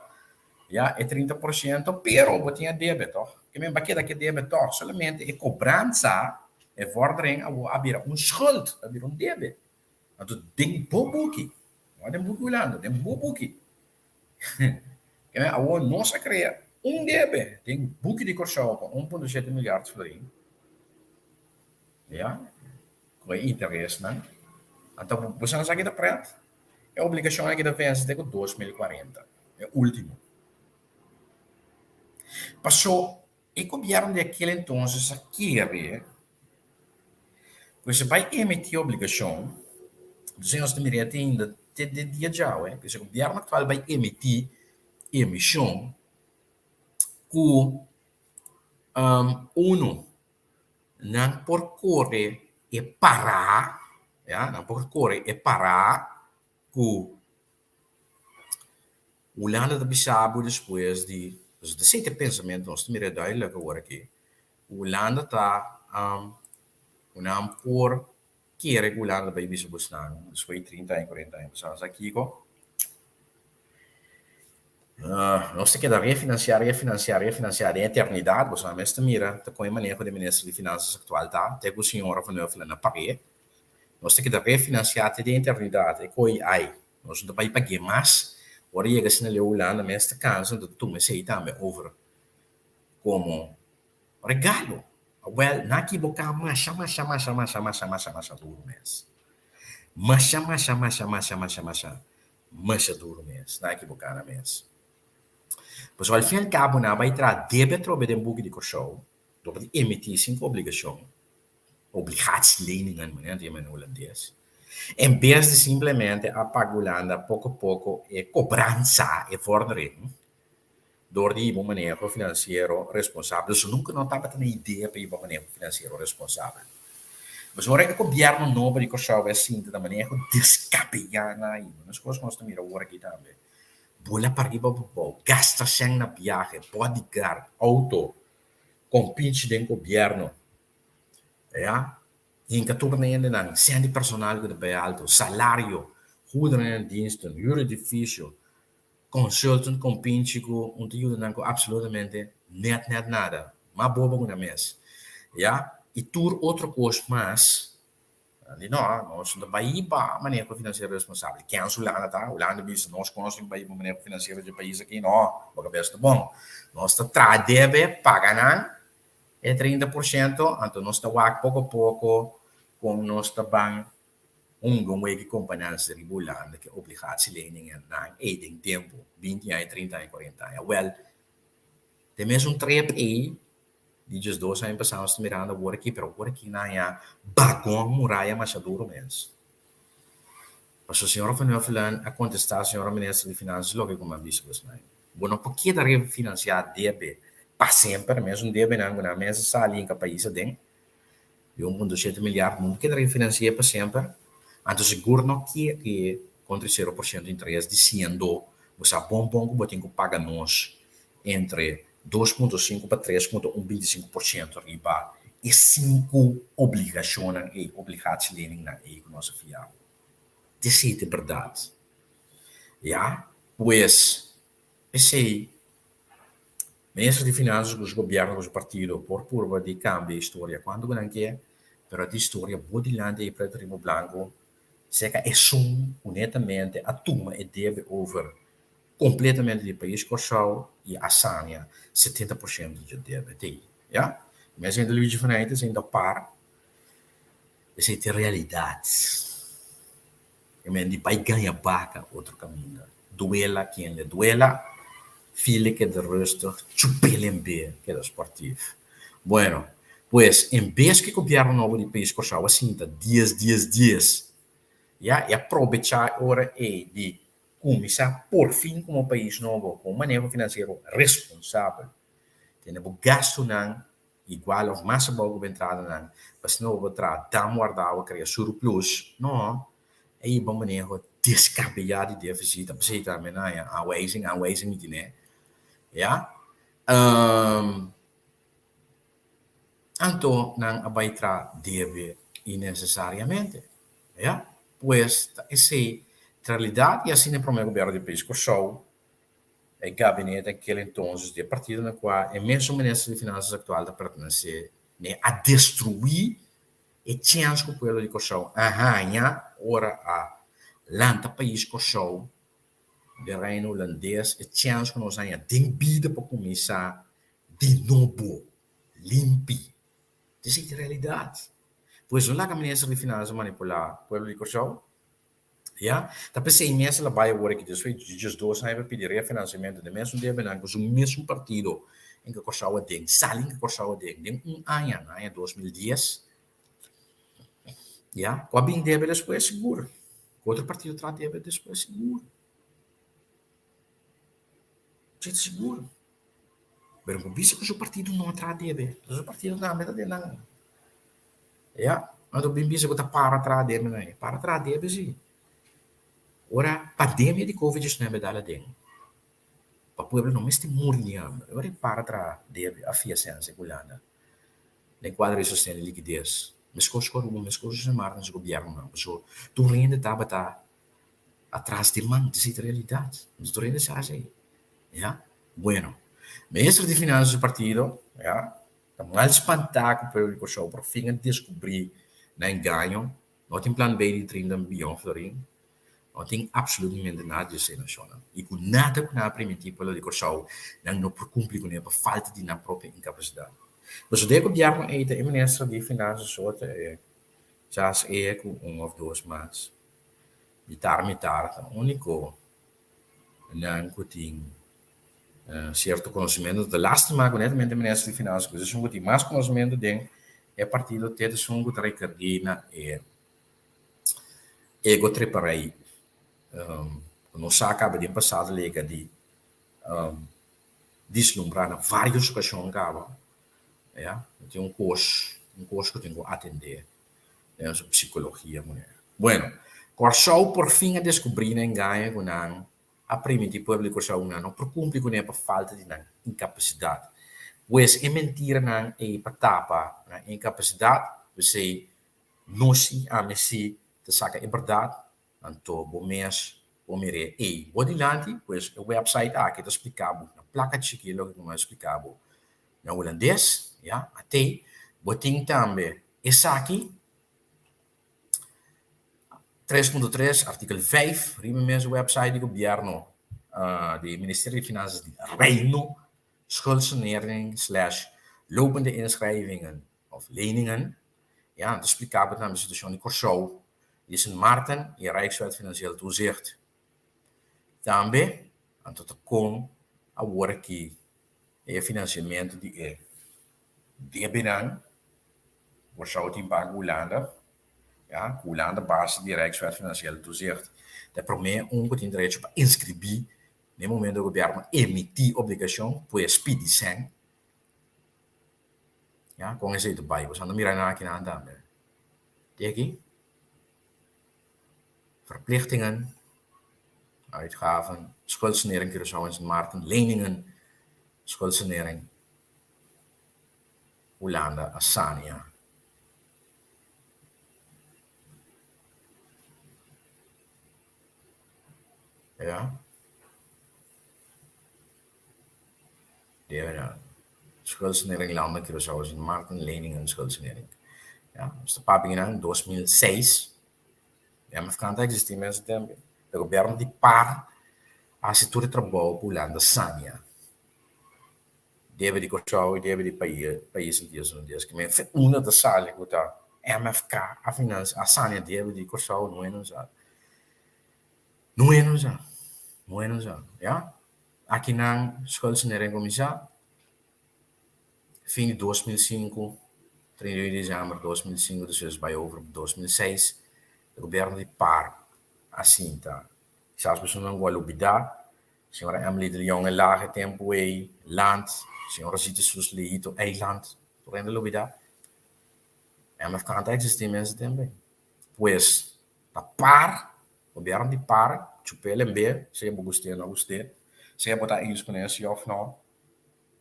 é 30%, pero você tem débito, que mesmo aqui daqui débito, somente é cobrança, é vordering, a vir schuld, a vir débito. Então, tem bobo aqui, não tem bobo Holanda, tem bobo aqui. A nossa cria débito, tem book de Kosovo, 1,7 milhões de florins. Com interesse, né? Então, você não sabe que da preta, a obrigação é que da vez até 2040, é o último. Passou, e governo daquele entonces quiere, você vai emitir obrigação, dos senhores de mirete ainda de dia já, porque o governo atual vai emitir emissão com uno não percorre e parar, não percorre e parar com o lado de Bissau depois de sete pensamento, nós temos duidelijk agora aqui. O lado está não por que regular para Bissau Busnang, depois de 30 e 40 anos. Nós aqui, nós temos que refinanciar a eternidade, você não está mira, tá com a maneira de ministro de finanças atual, tá? Tem o senhor van Neufelen na pague. Nós temos que refinanciar a eternidade, e coi ai, nós não vai pagar mais. Ora chega assim na Holanda, mas está cansado de tomar sei também over como regalo. Well, na que boca mas duro mês. Mas duro mês, na que boca na mês. Pois al fim e al cabo, na vai tra debito bij den boek die show, door die emitir cinco obligatieleningen, né, de men holandês. Em vez de simplesmente apagar Holanda pouco a pouco e cobrança e vordering, door die manejo financeiro responsável. Dus nunca não estava tendo ideia para ir manejo financeiro responsável. Mas agora que o governo novo de Kosovo é assim, da maneira descabellada, e as coisas que nós estamos agora aqui também. Bola para riba bom, gasta sem na viagem, bodyguard, auto, compinche do governo, em que turno ainda não, sem de personal que é alto, salário, goederen en diensten, huuredifício, consultant compinche com não absolutamente net nada, mas boba uma mês, e tur outra coisa mais. Nós não vai para a maneira financeira responsável. Quem é Holanda, tá? Holanda diz, nós conhecemos para a maneira financeira de país aqui, não, porque é bom. Nós deve pagar é 30%, então nós estamos pouco a pouco com nós também que companhia de Holanda que obrigatie-leningen em tempo, 20 anos, 30 anos, 40 anos. Well, tem mesmo trip aí, de just 2 anos passamos mirando agora aqui, pero agora aqui na bagong muralha machaduro mesmo. Mas a senhora Van Neufelen a contestar a senhora ministra de Finanças logo como disse você, né? Bueno, por que deve financiar deve para sempre, mesmo deve na mesa sali em que país tem, de 1,7 milhar, não que deve financiar para sempre, então seguro não que contra 0% de interesse dizendo, você bom que você tem que pagar nós entre 2,5 para 3,25% riba e 5 obrigações e obrigatie-lening na nossa fiável. Isso é verdade. Pois, esse ministro de Finanças dos governos do partido por curva de cambio de história, quando não quer, pero a história bodilante e preto rimo blanco, seca é honestamente a turma e deve over completamente do país Kosovo e a Sânia, 70% de deve ter. Mas ainda Luigi Fernandes ainda par, essa é a realidade. E de pai ganha vaca, outro caminho. Duela quem lhe duela, filha que de resto, chupelen bem, que é esportivo. Bueno, pues, em vez que o governo novo do país Kosovo assim, 10, e aproveitar a hora de começar por fim como um país novo, com um manejo financeiro responsável. Temos gasto não igual ou mais bom que entrada não, mas não vou tratar dá guardar criar surplus, não, aí bom manejo descabellado de déficit, você também não é aanwijzing niet né, então não vai tratar deve innecessariamente, pues essa realidade e assim é para o governo do país Kosovo, o gabinete naquele entonces de partido na qual é mesmo o ministro de Finanças atual da pertencer a destruir e chance que o povo de Kosovo arranha ora a lanta país Kosovo de reino holandês e chance que nós arranha tem vida para começar de novo limpi. Essa é a realidade. Pois não é que o ministro de Finanças manipular o povo de Kosovo. Tá pensei imenso lá vai agora que depois de just 2 anos para pedir refinanciamento de mesmo deve não com o mesmo partido em que Corsau ding, saling que Corsau ding ano 2010, já, com a bem deve depois seguro, outro partido trata deve depois seguro, gente seguro, mas o vice que o partido não trata deve, o partido não meta de nada, já, mas o bem vice que tá para trás deve, né, para trás deve sim, ora pandemia de Covid-19 dá lá dentro. Para o pueblo não mesti muriam. Agora para trás deve a fiança gulana. Nem quadro de sustento de liquidez. Mas coisas não marcam o governo. So, tu rende tá atrás de man, de realidade. Mas tu rende assim. Ja? Bueno. Ministro de Finanças do partido, ja? Está mal espantado com o pueblo que show por fim de descobrir na engano. Não tem plano B de 30 bilhões florim. Não tem absolutamente nada de ser nacional. E com nada que não permitir pelo de corção, não por cumprir com a falta de na própria incapacidade. Mas o governo é o ministro de Finanças, já é com ou duas mais. Mitar, o único não tem certo conhecimento de lástima com o ministro de Finanças, que é tem mais conhecimento de é partido ter som que recardina e ego treparei não se acaba de passar lega de deslumbrar várias ocasiões ja? Tem um curso que tenho que atender, né? Sobre psicologia, mulher. Bueno, Corsau por fim a descobrir em ganha com a primiti público Corsau não por cumprir com a falta de incapacidade. Pois é mentira não é para tapa a incapacidade, você não se a messi te saca é verdade, então bom mês o mere e bodilante, pois o website aqui te explicava na placa de chiquilo que não explicava na holandês, ja, até botin também essa aqui 3.3, artikel 5, rima mesmo website do governo do Ministério de Finanças de Reino, schuldsanering / lopende inschrijvingen of leningen. Ja, dat explicava na situação de Corsau, de Sint Maarten e Rijkswet Financieel Toezicht. Também, anto com agora que é financiamento de Benan, Corsau tem pago Holanda, ja, Holanda base de Rijkswet Financieel Toezicht. Dat promete que tem direito para inscrever no momento do governo emitir obrigação, pois pedir sem. Ja, com esse do pai, você não mira aqui na andamento. Tem aqui verplichtingen, uitgaven, schuldsanering Curaçao en Sint Maarten, leningen, schuldsanering Holanda, Assania. Ja. De schuldsanering landen Curaçao en Sint Maarten, leningen, schuldsanering. Ja, dus de pagina in 2006. Ja, mas quando existe mesmo tempo, o governo de par a setor de trabalho por Holanda, Assania. Deve de Curaçao e deve de país em dias que me fez uma das salas que está MFK, a finança, a Assania deve de Curaçao não é não já. Não é não já. Não é não já, ja? Aqui na escola de engenharia começar fim de 2005, 31 de dezembro de 2005, depois vai over 2006, o governo de par assim tá. Se as pessoas não vão olvidar, senhora Emily de Jong lage tempo aí, land, senhora Zita Susleito, eiland, por ainda olvidar. Mas can't existir mesmo também. Pois, a par, o governo de par, chupé lember, se eu gostei não gostei, se eu botar isso com esse ou não,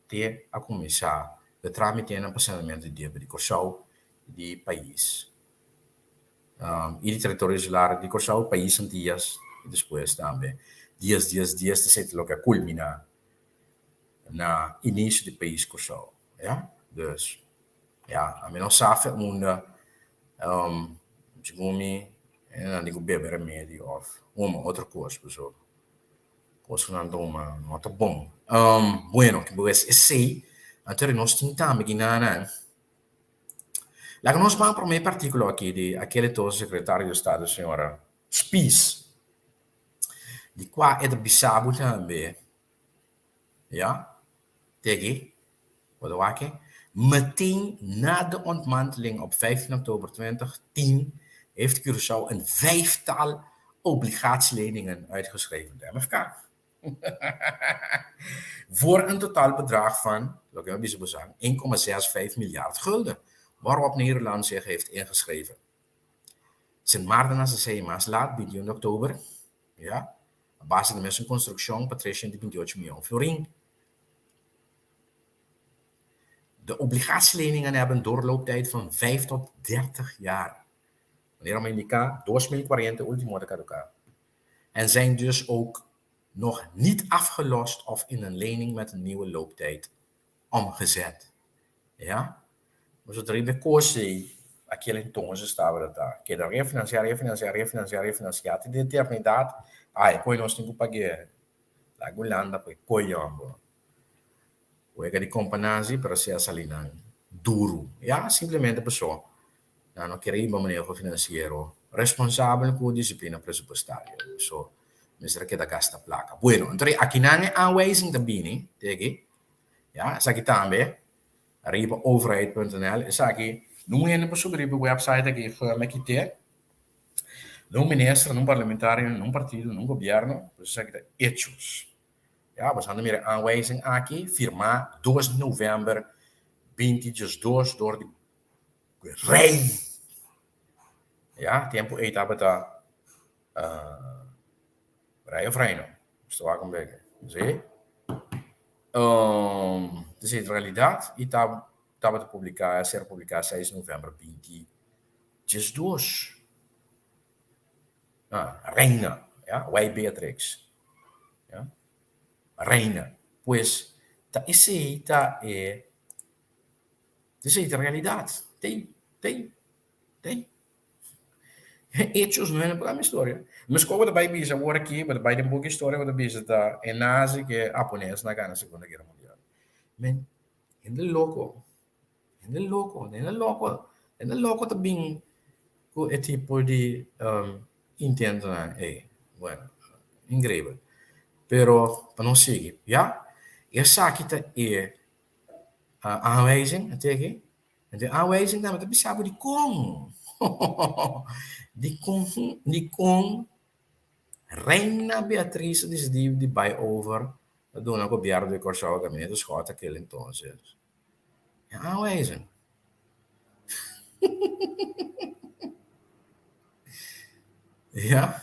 ter a começar a tramitar no passamento de Corsau de país. E de território isolado de Corsau, país em dias, e depois também. Dias, de certo lugar culmina na início do país Corsau. Ja? Dus, ja, a menos safe munda, digamos, não digo beber remédio ou uma outra coisa, pessoal. Coisa não toma, não tá bom. Bueno, que pues sei, até nós tentamos que não. Lá que nós vamos para o meio particular aqui de aquele todo secretário de Estado, senhora Spies, de qual é do Bissau também, ja? Tegi, Wat meteen na de ontmanteling op 15 oktober 2010 heeft Curaçao een 5-tal obligatieleningen uitgeschreven, de MFK. Voor een totaalbedrag van 1,65 miljard gulden, waarop Nederland zich heeft ingeschreven. Sint Maarten als CMA's laat 21 oktober, ja, a base de een constructie Patricia de 28 miljoen florin. De obligatieleningen hebben een doorlooptijd van 5 tot 30 jaar. Wanneer men indica 2040 último de caducar. En zijn dus ook nog niet afgelost of in een lening met een nieuwe looptijd omgezet. Ja? Dus het riep de koosje, aquele então já estava da que era refinanciar de eternidade. Depois nós temos que pagar la Golanda pues coiambo. Oega di companhia para ser salinang duro. Ja, simplesmente pessoa. Não queria uma maneira financeiro responsável com disciplina pressupostária. So, misera que da gasta placa. Bueno, então aqui não é aanwijzing também, tegi. Ja, essa aqui também. Arriba overheid.nl. Essa aqui, não é uma sobre o website aqui, foi me quitter. Não ministro, não parlamentário, não partido, não governo. Essa aqui é hechos. Ja, we gaan meer aanwijzing aqui, firmar 2 de novembro 2022 door de rei. Ja, tempo etapa da rei of reino. Estou a comer. Zie? Dus in realidade, estava a publicar, ser publicado 6 de novembro 2022. Reina, ja, Way Beatrix. Ja? Reina. Pois, essa é a realidade. Tem. Hechos não é para a história. Mas como vai bisa agora aqui, vai ter pouca história, vai bisa da nazi que é japonês na Segunda Guerra Mundial. Mas ainda louco também com esse tipo de intento, bueno, incrível. Pero para não seguir, ja? Essa aqui é a aanwijzing, até aqui. De aanwijzing dan met de de kong. Die kong Reina Beatriz decisivo de buy over a dona governo de Curaçao gabinete Scott aquele entonces. É a aanwijzing. Ja.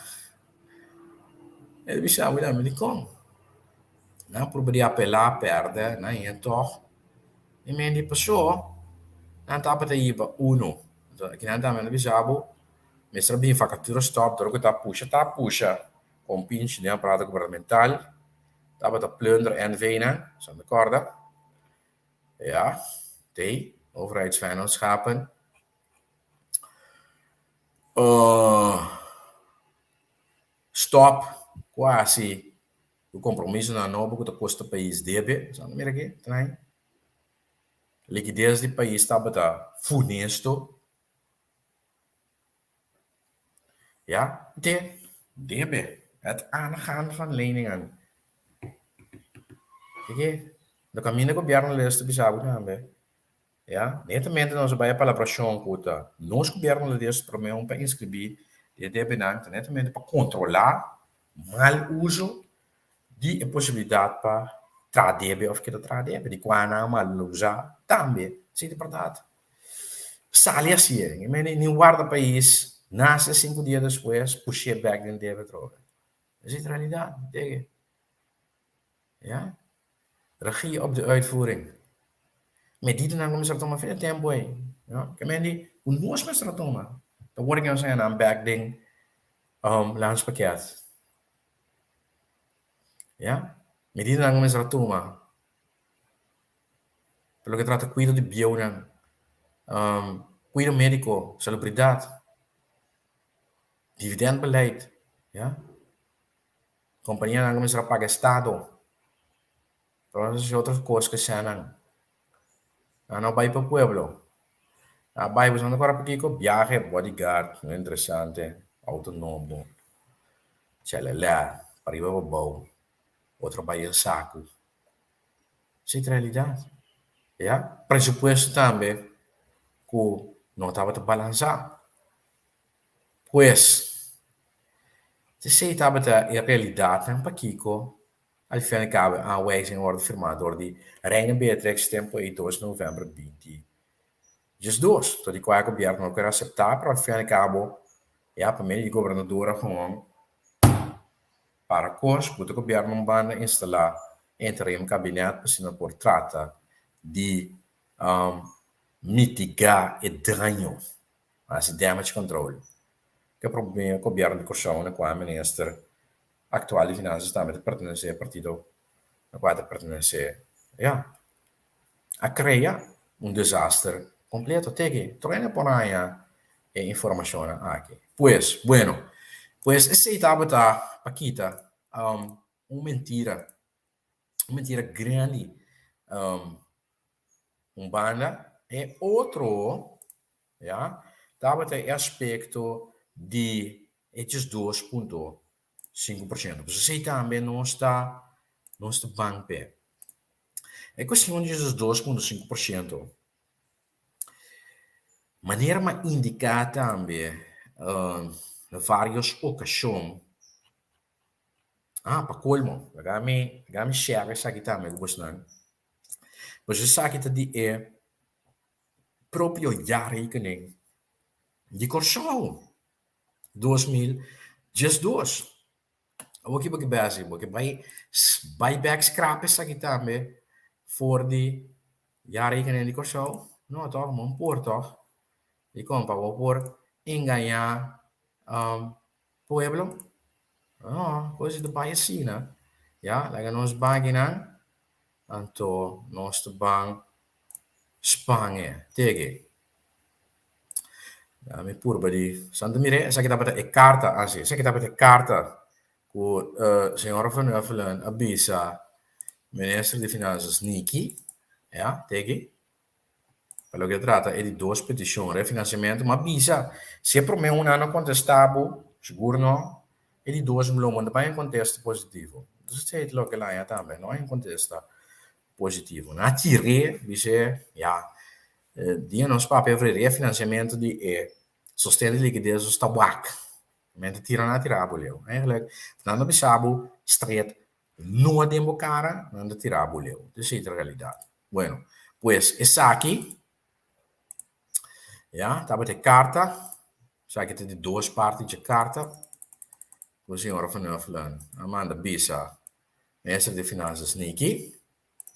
É bichavo da de kong. Não proberia apelar, perde, não é toch. E men die pessoa não tá para ir para uno. Aqui não tá men bichavo. Mestre bem facatura stop, droga tá puxa. Com pinch de aparato governamental. Tá para plunder en vena, zo de corda. Ja, T, overheidsvennootschappen. Stop, quasi o compromisso na nova que o posto país deve, sabe mira aqui, também. Liquidez do país está para funesto. Ja, debe, het aangaan van leningen. Kijk, de caminho governo leste bisabo também. Ja, netamente nós vai para a pressão puta. Nós governo leste para mim para inscrever de debitante, netamente para controlar mal uso de possibilidade para tradebe of que tradebe de quando mal usar também, sim de verdade. Sali assim, eu nem guarda país, nasce 5 dias depois, puxei back in debe droga. Dat is de realidade, ja? Regie op de uitvoering. Met die dan komen ze toch maar veel tempo in. Ja, ik meen die, hoe moest men ze toch maar? Dan word ik aan zijn aan backding, landspakket. Ja, met die dan komen ze toch maar. Pelo que trata cuido de bio, cuido médico, celebridade, dividendbeleid, ja. Companhia dan komen ze paga estado. Todas as outras coisas que se não. Não vai para o pueblo. Vai usando agora porque com viaje, bodyguard, interessante, autonomo, celular, para ir para o bom, outro vai em saco. Isso é realidade. ya, presupuesto também que não estava a balançar. Pues, se sei estava in realidade um pouquinho, al fine cabe aanwijzing worden firmado door die Reina Beatrix tempo e 2 novembro 20. Just dois, tot die qua governo não quer aceitar, pero al fine cabo, ja, para mim, o governador gewoon para cos, o governo não vai instalar interim cabinet, se não por trata de um, mitigar o dano, assim, damage control. Que o problema o governo de Corsão, com a ministra atual de finanças, também pertence ao partido a qual pertence, ja, a criar um desastre completo. Tegi, troena por aí informação aqui. Pues, bueno, pues esse estava tá, Paquita, uma mentira grande, um, banda, e outro, ja, estava o aspecto de esses 2,5%. Você também não está bem pé. É questão desses 2,5%. Maneira mais indicar também, em várias ocasiões, para colmo, agami share essa aqui também, gostando. Mas essa aqui é próprio jaarrekening de Corsão 2012. Ook heb ik bezig, ook bij buyback scrap is aqui também, voor die jaarrekening de Corsão. Não, toch, man, por toch? E compra, vou por enganar pueblo. Ah, coisa do país assim, né? Ja, lega nos bagina, anto nos bang Spanje, tege. Ja, mi pur badi. Santa mire, sa kita bata e carta, anzi, sa kita bata e carta cu signora Van Huffelen avvisa ministro di finanze Niki, ja, tege. Quello che tratta è di due petizioni, refinanziamento, ma avvisa, se per me un anno contestabo, sicuro no, e di due miljoen, ma in contesto positivo. Dus het heet lo che la ja também, no, in contesto positivo. Na tire, dice, ja, die non spapia per refinanciamento di sostegno di liquidez sta wak. Mentre tira na tirabuleu. Eigenlijk, Fernando Bissabo, streed no de embocada, nanda tirabuleu. Dus het realidade. Bueno, pues, essa aqui, ja, daar de carta. Sai que tem de duas partes de carta. O senhor Van Huffelen, Amanda Bisa, ministra de Finanças Niki.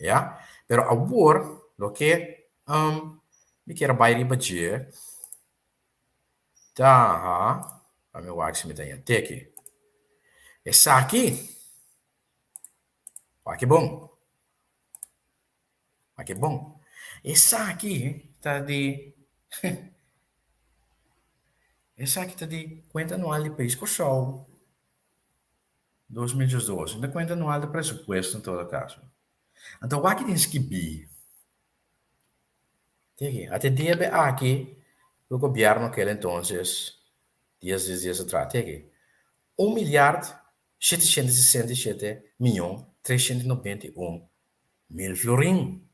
Ja, pero agora, lo que me quero bair budget, tá, a meu wax me tem até aqui. Essa aqui, olha que bom. Olha que bom. Essa aqui tá de essa aqui tá de conta anual de país Corsão 2012, da conta anual de presupuesto em todo caso. Então, o que tem que be? Até debe aqui, o governo que entonces, dias atrás, tege, 1 miljard 767 miljoen 391 mil florin.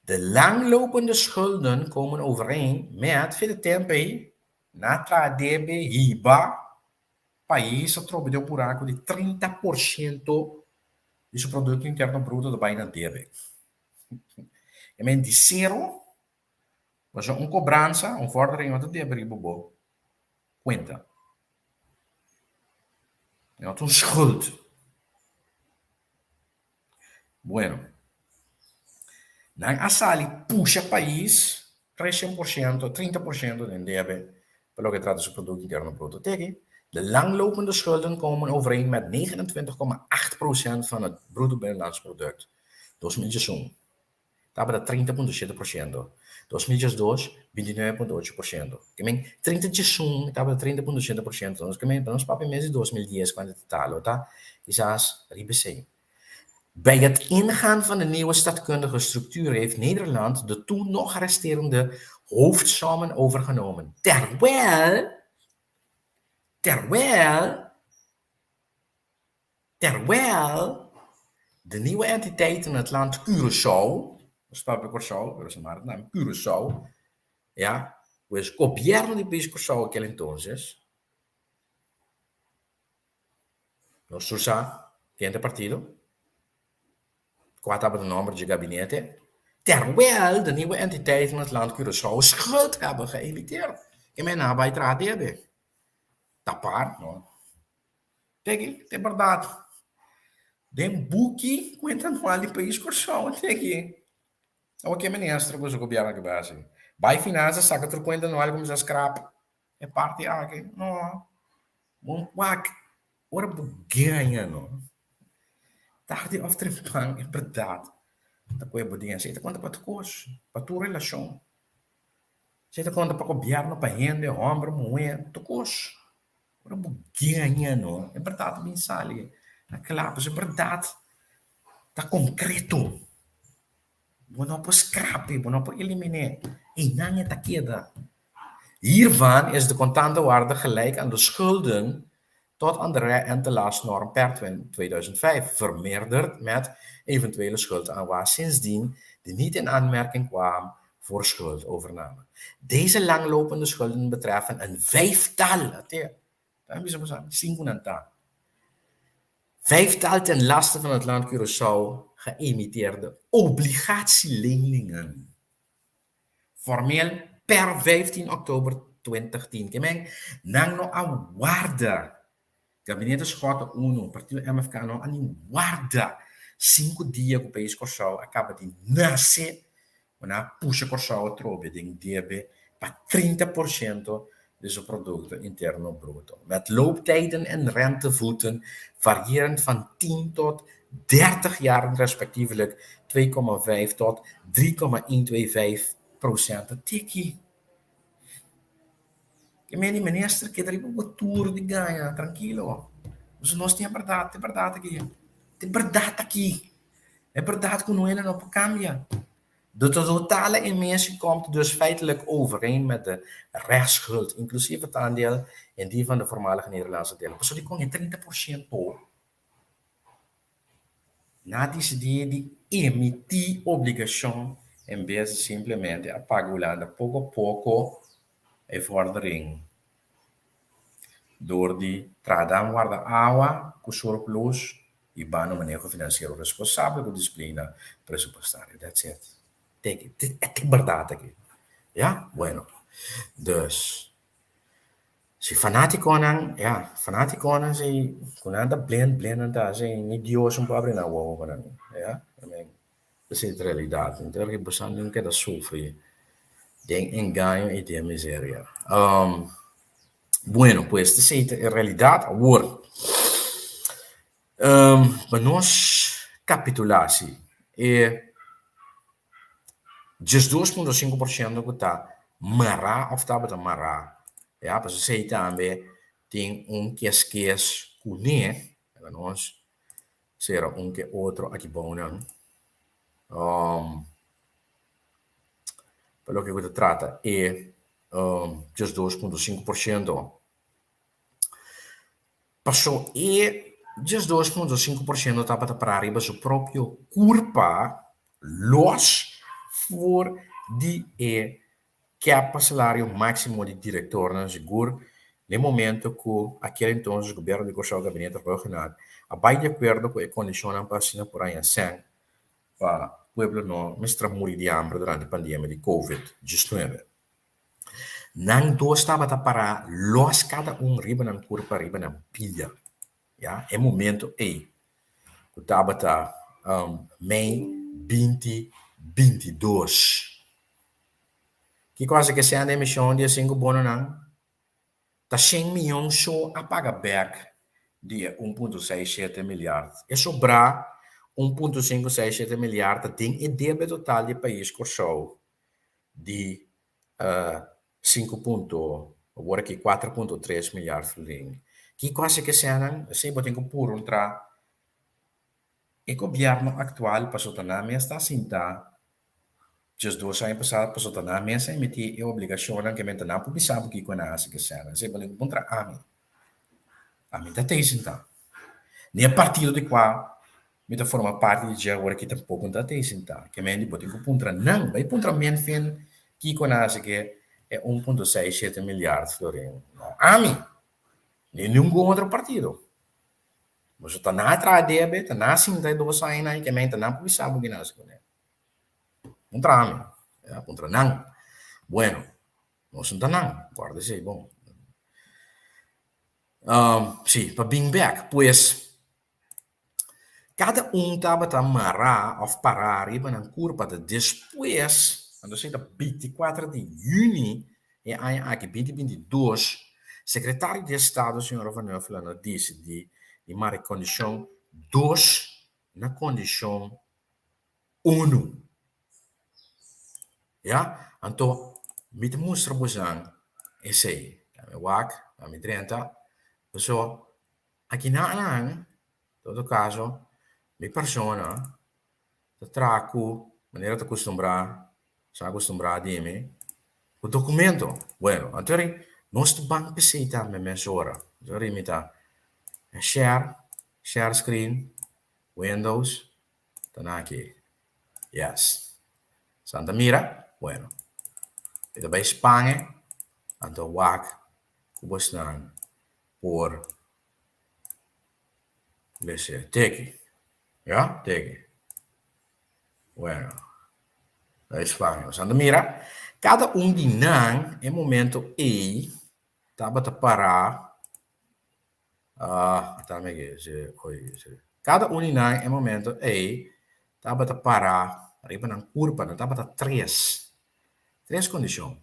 De langlopende schulden komen overeen met vele tempi natra debe hiba país atropelou um buraco de 30% de seu produto interno bruto do país debe. E men de zero, mas cobrança, vordering wat debe ribobo. Conta. É um schuld. Bueno. Nang asali puxa país 30%, 30% in debe, pelo que trata do produto interno bruto. Tegen, de langlopende schulden komen overeen met 29,8% van het bruto binnenlands product. 2001. Estava a 30,7%. 2002, 29,8%. Também 31 estava a 30,7%. Nós também vamos para o mês de 2010 quando het talo, tá? Quizás ribesei. Bij het ingaan van de nieuwe staatkundige structuur heeft Nederland de toen nog resterende hoofdsommen overgenomen. Terwijl de nieuwe entiteit in het land Curaçao, Estado de Curaçao, pero se llama Curaçao, ya, pues gobierno de país Curaçao aquel entonces, no Susa, que é partido, qual estava o nome de gabinete, terwijl de nieuwe entiteiten in het land Curaçao schuld hebben geëmiteerd. En mijn nabijdraad hebben. Tapar, no? Tegi, é verdade. Dem buki, conta anual de país Curaçao, tegi. O que ministro do governo que base. Vai finanças, saca outro conta anual como já scrap. É parte aqui. Não. Um wak. Ora ganha, não. Tarde of trepang, é verdade. Da coisa bodinha, você conta para tu coisa, para tua relação. Você conta para o governo, para rende, homem, mulher, tu coisa. Ora ganha, não. É verdade, mensagem. Aquela, é verdade. Tá concreto. Não pode scrapen, não pode eliminar. E não é taqueda. Hiervan is de contante waarde gelijk aan de schulden tot aan de rentelastnorm per 2005, vermeerderd met eventuele schuldaanwas sindsdien die niet in aanmerking kwam voor schuldovername. Deze langlopende schulden betreffen een vijftal ten laste van het land Curaçao geëmiteerde obligatieleningen. Formeel per 15 oktober 2010. Kemeng, nang no ang warda. Gabinete Schota Uno, Partido MFK no aning warda. 5 dias com o país Curaçao acaba de nascer. Na puxa Curaçao trobe ding debe para 30% de zijn producto interno bruto. Met looptijden en rentevoeten variërend van 10 tot 30 jaar respectievelijk 2,5 tot 3,125%. Tiki. Que meni ministro que daí para tour de ganha, tranquilo. Mas nós tem verdade aqui. Tem verdade aqui. É verdade que não não cambia. De totale emissie komt dus feitelijk overeen met de rechtsschuld, inclusief het aandeel in die van de voormalige Nederlandse delen. Dus die kon je 30% op. Na die emitir obligação em vez de simplesmente apagulando pouco a pouco a vordering. Door die tradam guarda água, com surplus e bano manejo financeiro responsável com disciplina pressupostária. That's it. É verdade aqui. Ja, bueno. Dus, si fanatico nan, ja, fanatico nan si kunanda blend ta si ni Dios un pobre na wo kan. Ja, I mean, questa è la realtà. Então que buscando um que da sofre. Den engaño e de miseria. Bueno, pues esta es la realidad ahora. Nós capitulatie. Just 2,5% que está mará of tá bata mará. Ja, para você também tem que esquece cuné, nós será que outro aqui bom não. Pelo que se trata é just 2,5%. Passou e just 2,5% está para arriba seu próprio curpa los voor die capa salário máximo de diretor na seguro no momento que aquele então o governo de Curaçao gabinete regional vai de acordo com a condição para assinar por aí sem para o povo não mestra morrer de hambre durante a pandemia de COVID-19. Não do estava para los cada riba na curva riba na pilha, ja, é momento aí que estava Mei 2022. Que coisa que se anda emissão de 5 bono não? Tá 100 milhões só a pagar back de 1,67 milhões. É sobrar 1,567 milhões tem e débito total de país Curaçao de 4,3 milhões. Que coisa que se anda? Se botem que por ultra o governo atual passou a na está sentar. Just 2 anos passados, passou a na mesa emitir a obrigação que me não publicava que quando a que se se vale contra a mim está tem sentar. Nem a partir de qual met de forma parte di già ora che tampoco non te senta che men di botico puntra non vai puntra men fin chi conosce che è 1,67 miliardi florin no ami ne lungo altro partito ma se na tra debe na sinta do sai na che men na pu sabu che nas con puntra ami ya puntra nan bueno no senta nan guarda sei bom sí, para being back, pues cada estava a amarrar ou parar e para curva de depois, quando seja 24 de junho, e aí aqui 2022, secretário de Estado, senhor Van Huffelen, disse de mar condição 2 na condição 1. Ja? Então, me mostra bozang, esse aí, a wak, a me 30, pessoal, aqui na em todo caso, mi persona, te trago, maneira de acostumbrar, se acostumbrar a mim, o documento. Bueno, então, nós banco precisa me mensura. Então, me tá share screen, Windows, tá aqui. Yes. Santa Mira, bueno. Ito ba Espanha, então, wak, kubos na por, lese, teki. Ja, teki. Bueno. Da Espanha. Santa Mira, cada de nós, em momento E, estava a parar. Cada de nós, em momento E, estava a parar. Arriba na curva, estava a três condições.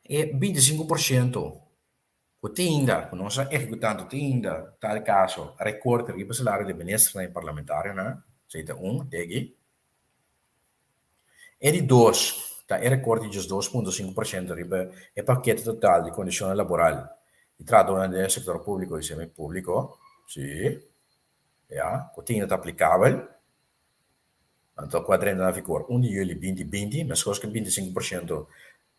E 25%, o tinda, o nosso executante tinda, tal caso, recorte arriba o salário de ministro e parlamentar, né? Seita tegi. E di 2, tá, é recorte de 2,5% riba é paquete total de condições laborais e traduzindo no setor público e semi-público, sim, ja, continua aplicável, então quadrante na vigor 1 de julho de 2020, mas coisa que 25%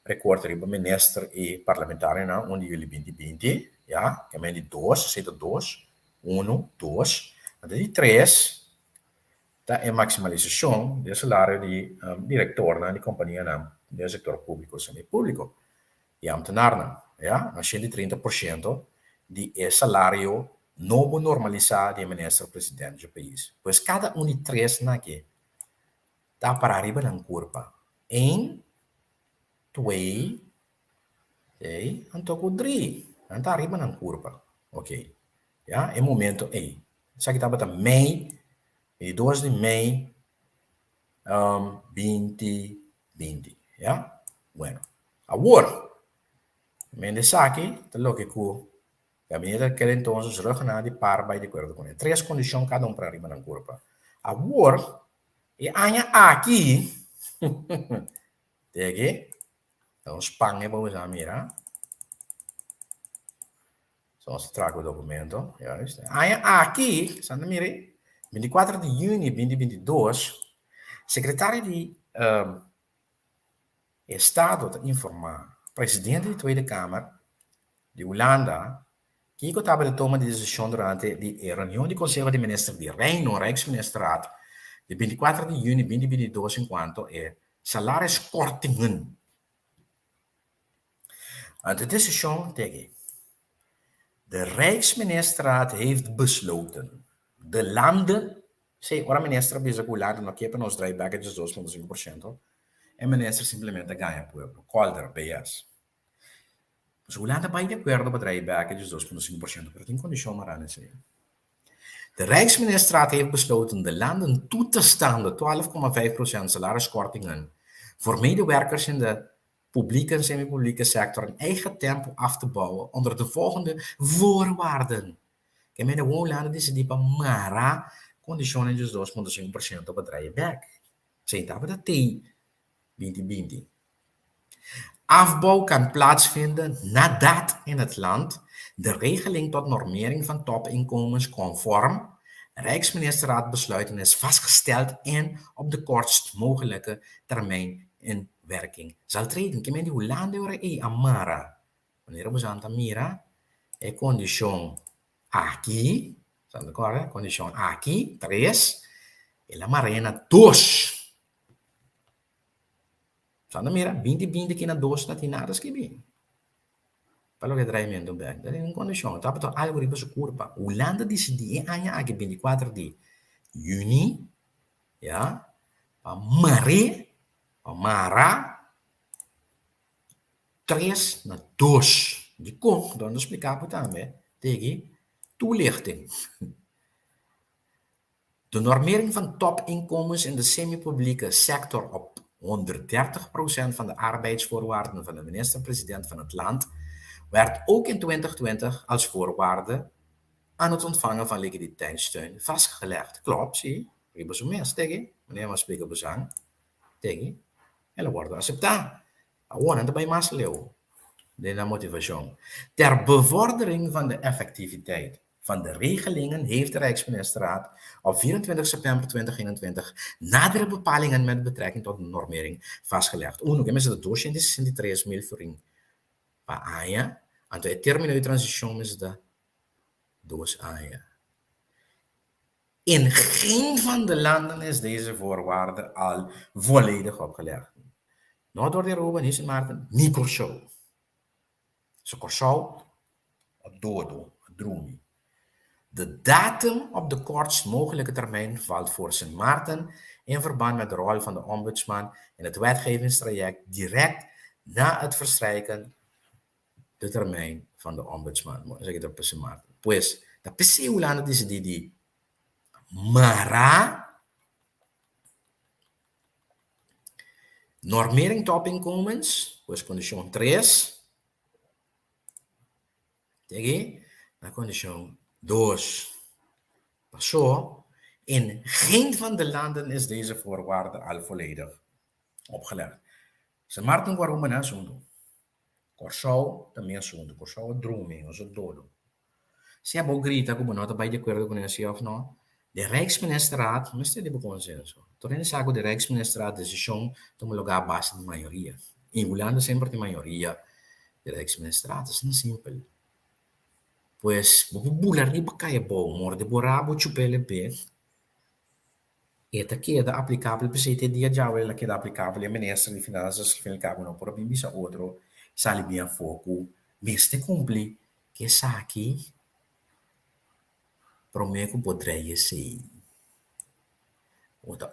recorte riba ministro e parlamentar, 1 de julho de 2020, ja, que é de 2, seita 2, 1, 2, então de 3, da é maximalização do salário de diretor na companhia no setor público e semi-público. E a tenar, ja, a 130% de salário novo normalizado de ministro-presidente do país. Pois cada de três aqui está para arriba na curva. 1, 2, 3, então 3. Está arriba na curva. Ok. Ja, é momento E. Isso aqui está meio. E 2 de maio 2020, ya? Bueno, agora, Mendesaki, te lo que cu, gabinete que entonces regenerado de par by de acordo com ele. Três condições cada para arriba na curva. Agora, e anya aqui, tege, então Espanha vamos a mirar. Só se traga o documento, ya, anya aqui, Santa Mire, 24 de junho de 2022, secretário de Estado te informar, presidente da Tweede Kamer de Holanda, que estava de toma de decisão durante a reunião do Conselho de Ministros de Reino, Rijksministeraat, de 24 de junho de 2022, enquanto é salariskortingen. De decisão tegen. De Rijksministeraat heeft besloten de landen, se ora ministra bezig Holanda não quer para nós drawback de 2,5%, e ministra simplesmente ganha pueblo, Calder, PS. Mas Holanda vai de acordo para drawback de 2,5%, pero tem condição marana isso. De Rijksministraat heeft besloten de landen toe te staan de 12,5% salariskortingen voor medewerkers in de publieke en semi-publieke sector in eigen tempo af te bouwen onder de volgende voorwaarden. Que men de Holanda decidiu para mara condições de 2,5% para drawback. Sem tava da T 2020. Afbouw kan plaatsvinden nadat in het land de regeling tot normering van topinkomens conform Rijksministerraad besluiten is vastgesteld en op de kortst mogelijke termijn in werking zal treden. Que men die Holanda ora e amara. Wanneer we aan mira e condição aqui, ¿están de acuerdo? Condição aqui, 3, e la marena 2. Sana mira, 20 que na 2 na tinada escrevi. Para o redrimento bem. Daí em condição, tá para algo riba su curva. Holanda decidi anya age 24 de juni, ja, para mare, para mara 3 naar 2. Die kon dan explicar também. Tegen toelichting. De normering van topinkomens in de semi-publieke sector op 130% van de arbeidsvoorwaarden van de minister-president van het land werd ook in 2020 als voorwaarde aan het ontvangen van liquiditeitssteun vastgelegd. Klopt, zie je? Riba zo mes, tegen? Wanneer we spreken bezang, tegen? En dat wordt acceptaat. Gewoon, dat bij Masleo. De motivatie. Ter bevordering van de effectiviteit van de regelingen heeft de Rijksministerraad op 24 september 2021 nadere bepalingen met betrekking tot de normering vastgelegd. Uno, que de 263.000 florin para AIA, en het termino de transition is de 2 AIA. In geen van de landen is deze voorwaarde al volledig opgelegd. Not door de Europa, niet in Maarten, niet Curaçao. Zo Curaçao, het dodo, het droomie. De datum op de kortst mogelijke termijn valt voor Sint Maarten in verband met de rol van de ombudsman in het wetgevingstraject direct na het verstrijken de termijn van de ombudsman. Zeg ik dat op Sint Maarten. Pues, dat PC Holanda die Mara normering topinkomens, pues condition 3. Tegen, na condition 2. Zo, in geen van de landen is deze voorwaarde al volledig opgelegd. Sint Maarten waarom na zondo. Curaçao também zondo. Curaçao é drume, é dodo. Se a boa grita como nota vai de acordo com esse of não, de Rijksministerraad, mas tem de consenso. Torna saco de Rijksministerraad decisão toma lugar à base de maioria. Em Holanda sempre tem maioria de Rijksministerraad, isso não é simples. Pues, bular ni bakaya bom, mor de borabo chupele be. Eta queda aplicável para você ter dia já ela queda aplicável e ministro de finanças que fez cabo não por bem bisa outro, sale bem foco, beste cumpre que saque prometo poderia ser.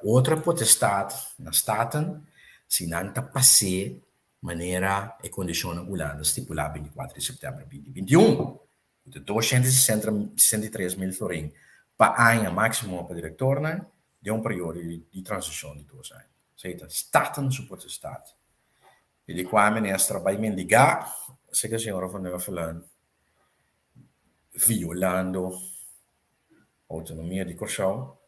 Outra potestade na staten, se não tá passe maneira e condição Holanda stipulada 24 de setembro de 2021. De 263.000 florin per anno maximum per direttore di un periodo di transizione di 2 anni. Siete staten su potestad. E di qua ministro bij mendiga, se che signora van der Velen, violando autonomia di Curaçao,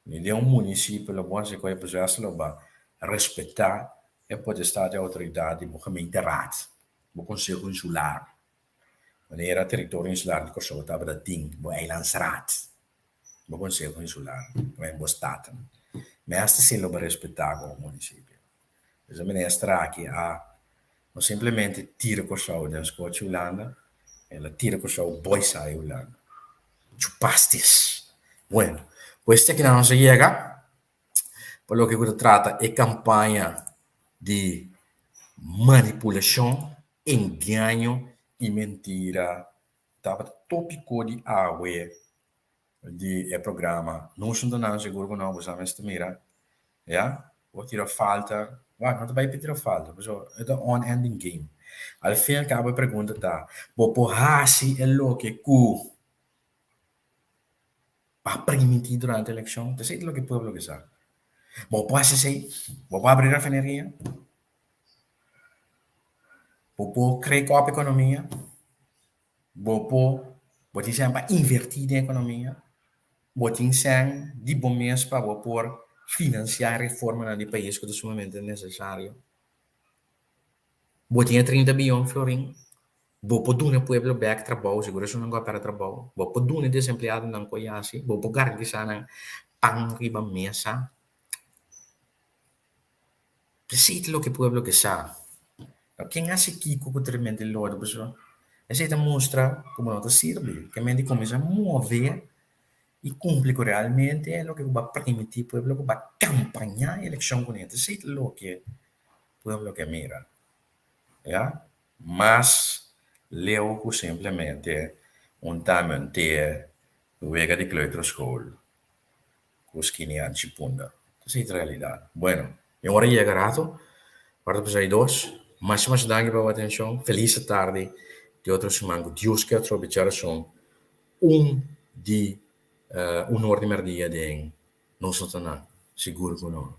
di un municipio, la buona se quei possessi lo va rispettare e potestad di autorità di gemeenteraad, di consiglio insulare. Wanneer het territorium insular di Curaçao hebben dat ding, bo eilandsraad, bo conselho insular, bo staten. Maar als se lo respettare come municipio. Dus men è straki a non semplicemente tira Curaçao da Scotch Holanda, e la tira Curaçao boisai Holanda. Chupastis. Bueno, pues que no se llega, por lo que se trata es campaña de manipulación, engaño e mentira. Tava tópico de água de programa. Não sou não seguro que não você mas mira, ja? Vou tirar falta, não vai tirar falta, mas é um unending game. Al fim e al cabo a pergunta tá, vou porrasi é lo que cu para permitir durante a eleição, você sabe o que o povo quer saber. Vou porrasi sei, vou abrir a refineria, vou criar a economia. Botin zijn para invertir na economia. Botin zijn die bomens para por financiar reforma no país que é sumamente necessário. Botin 30 bilhões florin. Bopo dune pueblo back trabalho, seguro não go para trabalho. Bopo dune desempregado não conhece. Bopo garantizar não pang riba mesa. Precies lo que pueblo que sabe. Quem hace Kiko que tremendo lord, pessoal? E se mostra come non sirve, che mendi comincia a muovere e cumpre realmente é o que vai permitir o povo vai campanhar a eleição com ele. Sei lo que o povo que mira, já? Mas leu simplesmente um tamanho o vega de kleuterschool, os 15 anos de punda. Essa é a realidade. Bueno, eu agora chegato, para os dois, mais danke pela atenção, feliz tarde, de outro semana, Deus quer trocar som, de un ordine dia de non sono seguro che no.